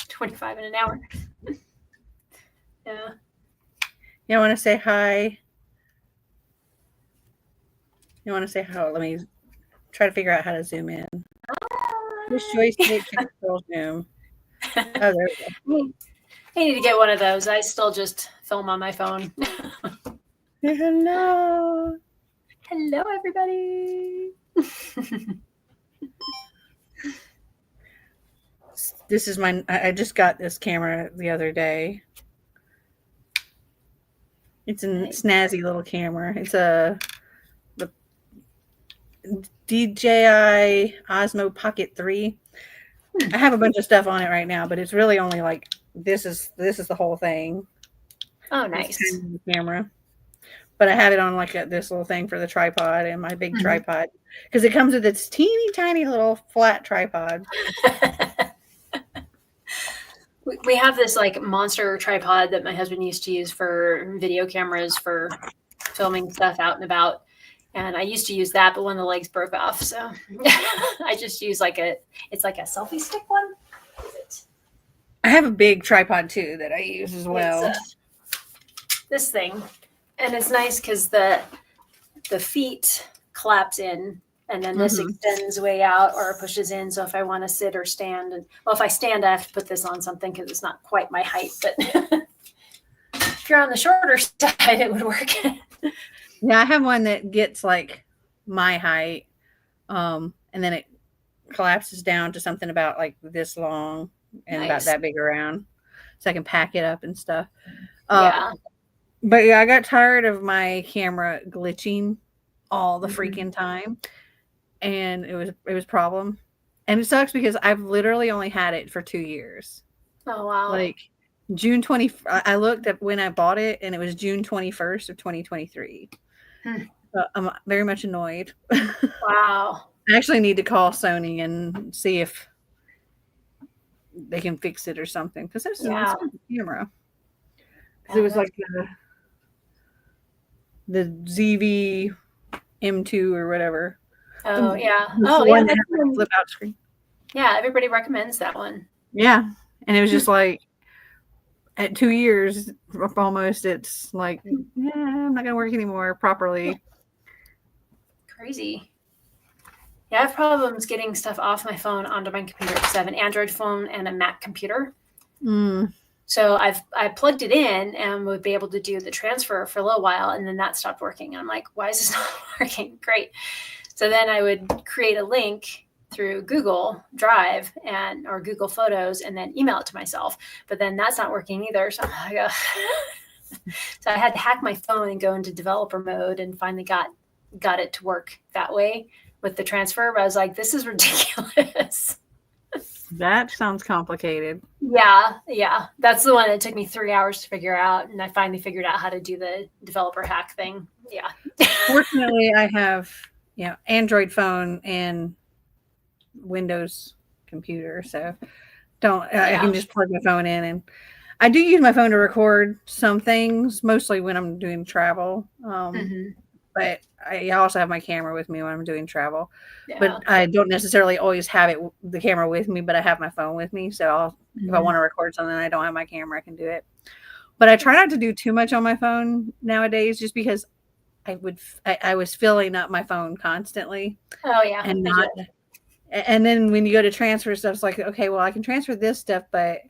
25 in an hour. Yeah. You want to say hi? You want to say hi? Let me try to figure out how to zoom in. This joystick can still zoom. Oh, there we go. I need to get one of those. I still just film on my phone. Hello. Hello, everybody. This is I just got this camera the other day. It's a snazzy little camera. It's the DJI Osmo Pocket 3. I have a bunch of stuff on it right now, but it's really only like this is the whole thing. Oh, nice. Kind of the camera. But I have it on like this little thing for the tripod and my big tripod because it comes with its teeny tiny little flat tripod. We have this like monster tripod that my husband used to use for video cameras for filming stuff out and about. And I used to use that, but one of the legs broke off. So I just use it's like a selfie stick one. I have a big tripod too that I use as well. It's this thing, and it's nice because the feet collapse in, and then this extends way out or pushes in. So if I want to sit or stand, and well, if I stand, I have to put this on something because it's not quite my height. But if you're on the shorter side, it would work. Yeah, I have one that gets like my height, and then it collapses down to something about like this long and about that big around, so I can pack it up and stuff. Yeah. But yeah, I got tired of my camera glitching all the freaking time, and it was a problem. And it sucks because I've literally only had it for 2 years. Oh wow! Like June 20. I looked at when I bought it, and it was June 21st of 2023. So I'm very much annoyed. Wow! I actually need to call Sony and see if they can fix it or something, because it's an expensive camera. Because it was like the ZV M2 or whatever. Oh yeah. Oh yeah. That's the flip out screen. Yeah, everybody recommends that one. Yeah, and it was just like at 2 years almost, it's like, yeah, I'm not gonna work anymore properly. Crazy. Yeah, I have problems getting stuff off my phone onto my computer because I have an Android phone and a Mac computer. So I plugged it in and would be able to do the transfer for a little while, and then that stopped working. And I'm like, why is this not working? Great. So then I would create a link through Google Drive or Google Photos and then email it to myself. But then that's not working either. So I'm like, so I had to hack my phone and go into developer mode and finally got it to work that way with the transfer. But I was like, this is ridiculous. That sounds complicated. Yeah. That's the one that took me 3 hours to figure out. And I finally figured out how to do the developer hack thing. Yeah. Fortunately, I have, Android phone and Windows computer. So I can just plug my phone in, and I do use my phone to record some things, mostly when I'm doing travel. But I also have my camera with me when I'm doing travel. Yeah. But I don't necessarily always have the camera with me, but I have my phone with me. So if I want to record something, I don't have my camera, I can do it. But I try not to do too much on my phone nowadays, just because I was filling up my phone constantly. Oh yeah. And then when you go to transfer stuff, it's like, okay, well, I can transfer this stuff, but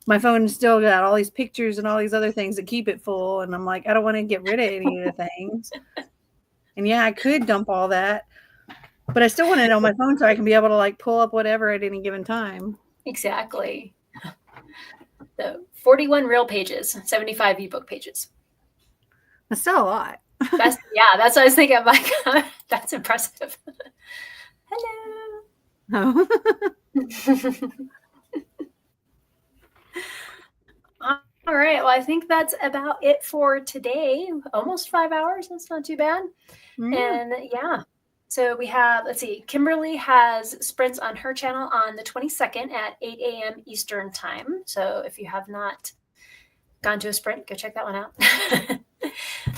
my phone still got all these pictures and all these other things that keep it full. And I'm like, I don't want to get rid of any of the things. And yeah, I could dump all that, but I still want it on my phone so I can be able to like pull up whatever at any given time. Exactly. The 41 real pages, 75 ebook pages. That's still a lot. That's what I was thinking. I'm like, that's impressive. Hello. Oh. All right. Well, I think that's about it for today. Almost 5 hours. That's not too bad. And so we have, let's see, Kimberly has sprints on her channel on the 22nd at 8 a.m. Eastern time. So if you have not gone to a sprint, go check that one out.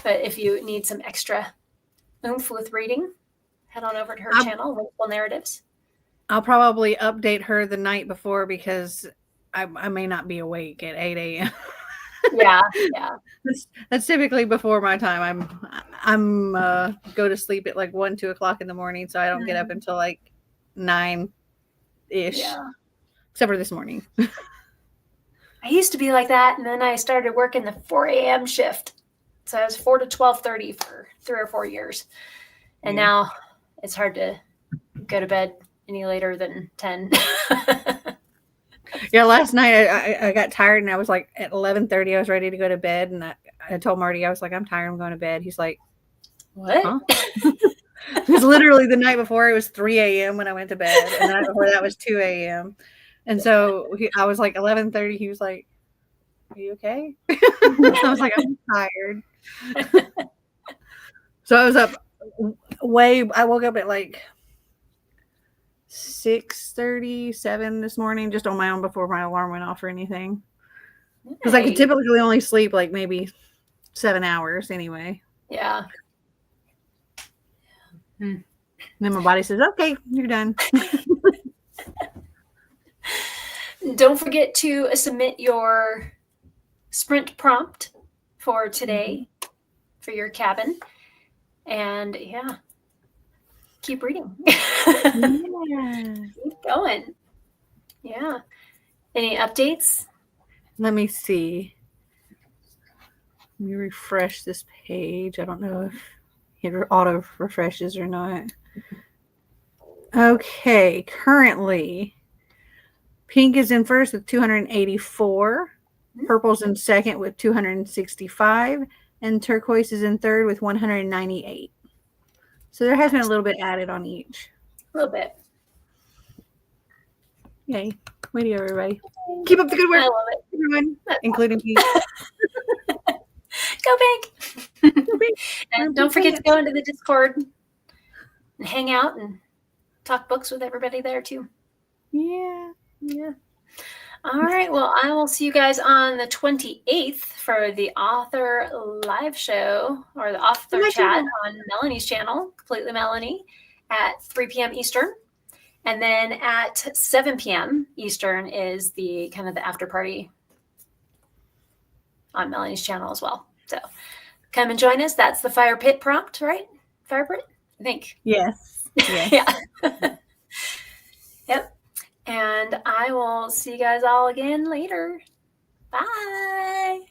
But if you need some extra oomph with reading, head on over to her channel, Whimsical Narratives. I'll probably update her the night before because I may not be awake at 8 a.m. Yeah. That's typically before my time. I'm go to sleep at like 1, 2 o'clock in the morning, so I don't get up until like 9-ish. Yeah. Except for this morning. I used to be like that, and then I started working the 4 a.m. shift. So I was 4 to 12:30 for 3 or 4 years. And now it's hard to go to bed any later than 10. Yeah, last night I got tired, and I was like at 11:30 I was ready to go to bed, and I told Marty, I was like, I'm tired, I'm going to bed. He's like, what? Huh? It was literally the night before it was 3 a.m. when I went to bed, and the night before that was 2 a.m. And so I was like 11:30. He was like, are you okay? I was like, I'm tired. So I was up I woke up at like 6:37 this morning, just on my own before my alarm went off or anything. Because I could typically only sleep like maybe 7 hours anyway. Yeah. And then my body says, okay, you're done. Don't forget to submit your sprint prompt for today for your cabin. And yeah, keep reading. Yeah. Keep going. Yeah. Any updates? Let me see. Let me refresh this page. I don't know if it auto refreshes or not. Okay, currently pink is in first with 284, purple's in second with 265, and turquoise is in third with 198. So there has been a little bit added on each. A little bit. Yay. Way to go, everybody. Keep up the good work. I love it. Everyone, including me. Go Pink. And don't forget to go into the Discord and hang out and talk books with everybody there too. Yeah. All right. Well, I will see you guys on the 28th for the author live show or the author chat on Melanie's channel, Completely Melanie, at 3 p.m. Eastern. And then at 7 p.m. Eastern is the kind of the after party on Melanie's channel as well. So come and join us. That's the fire pit prompt, right? Fire pit, I think. Yes. Yeah. Yep. And I will see you guys all again later. Bye.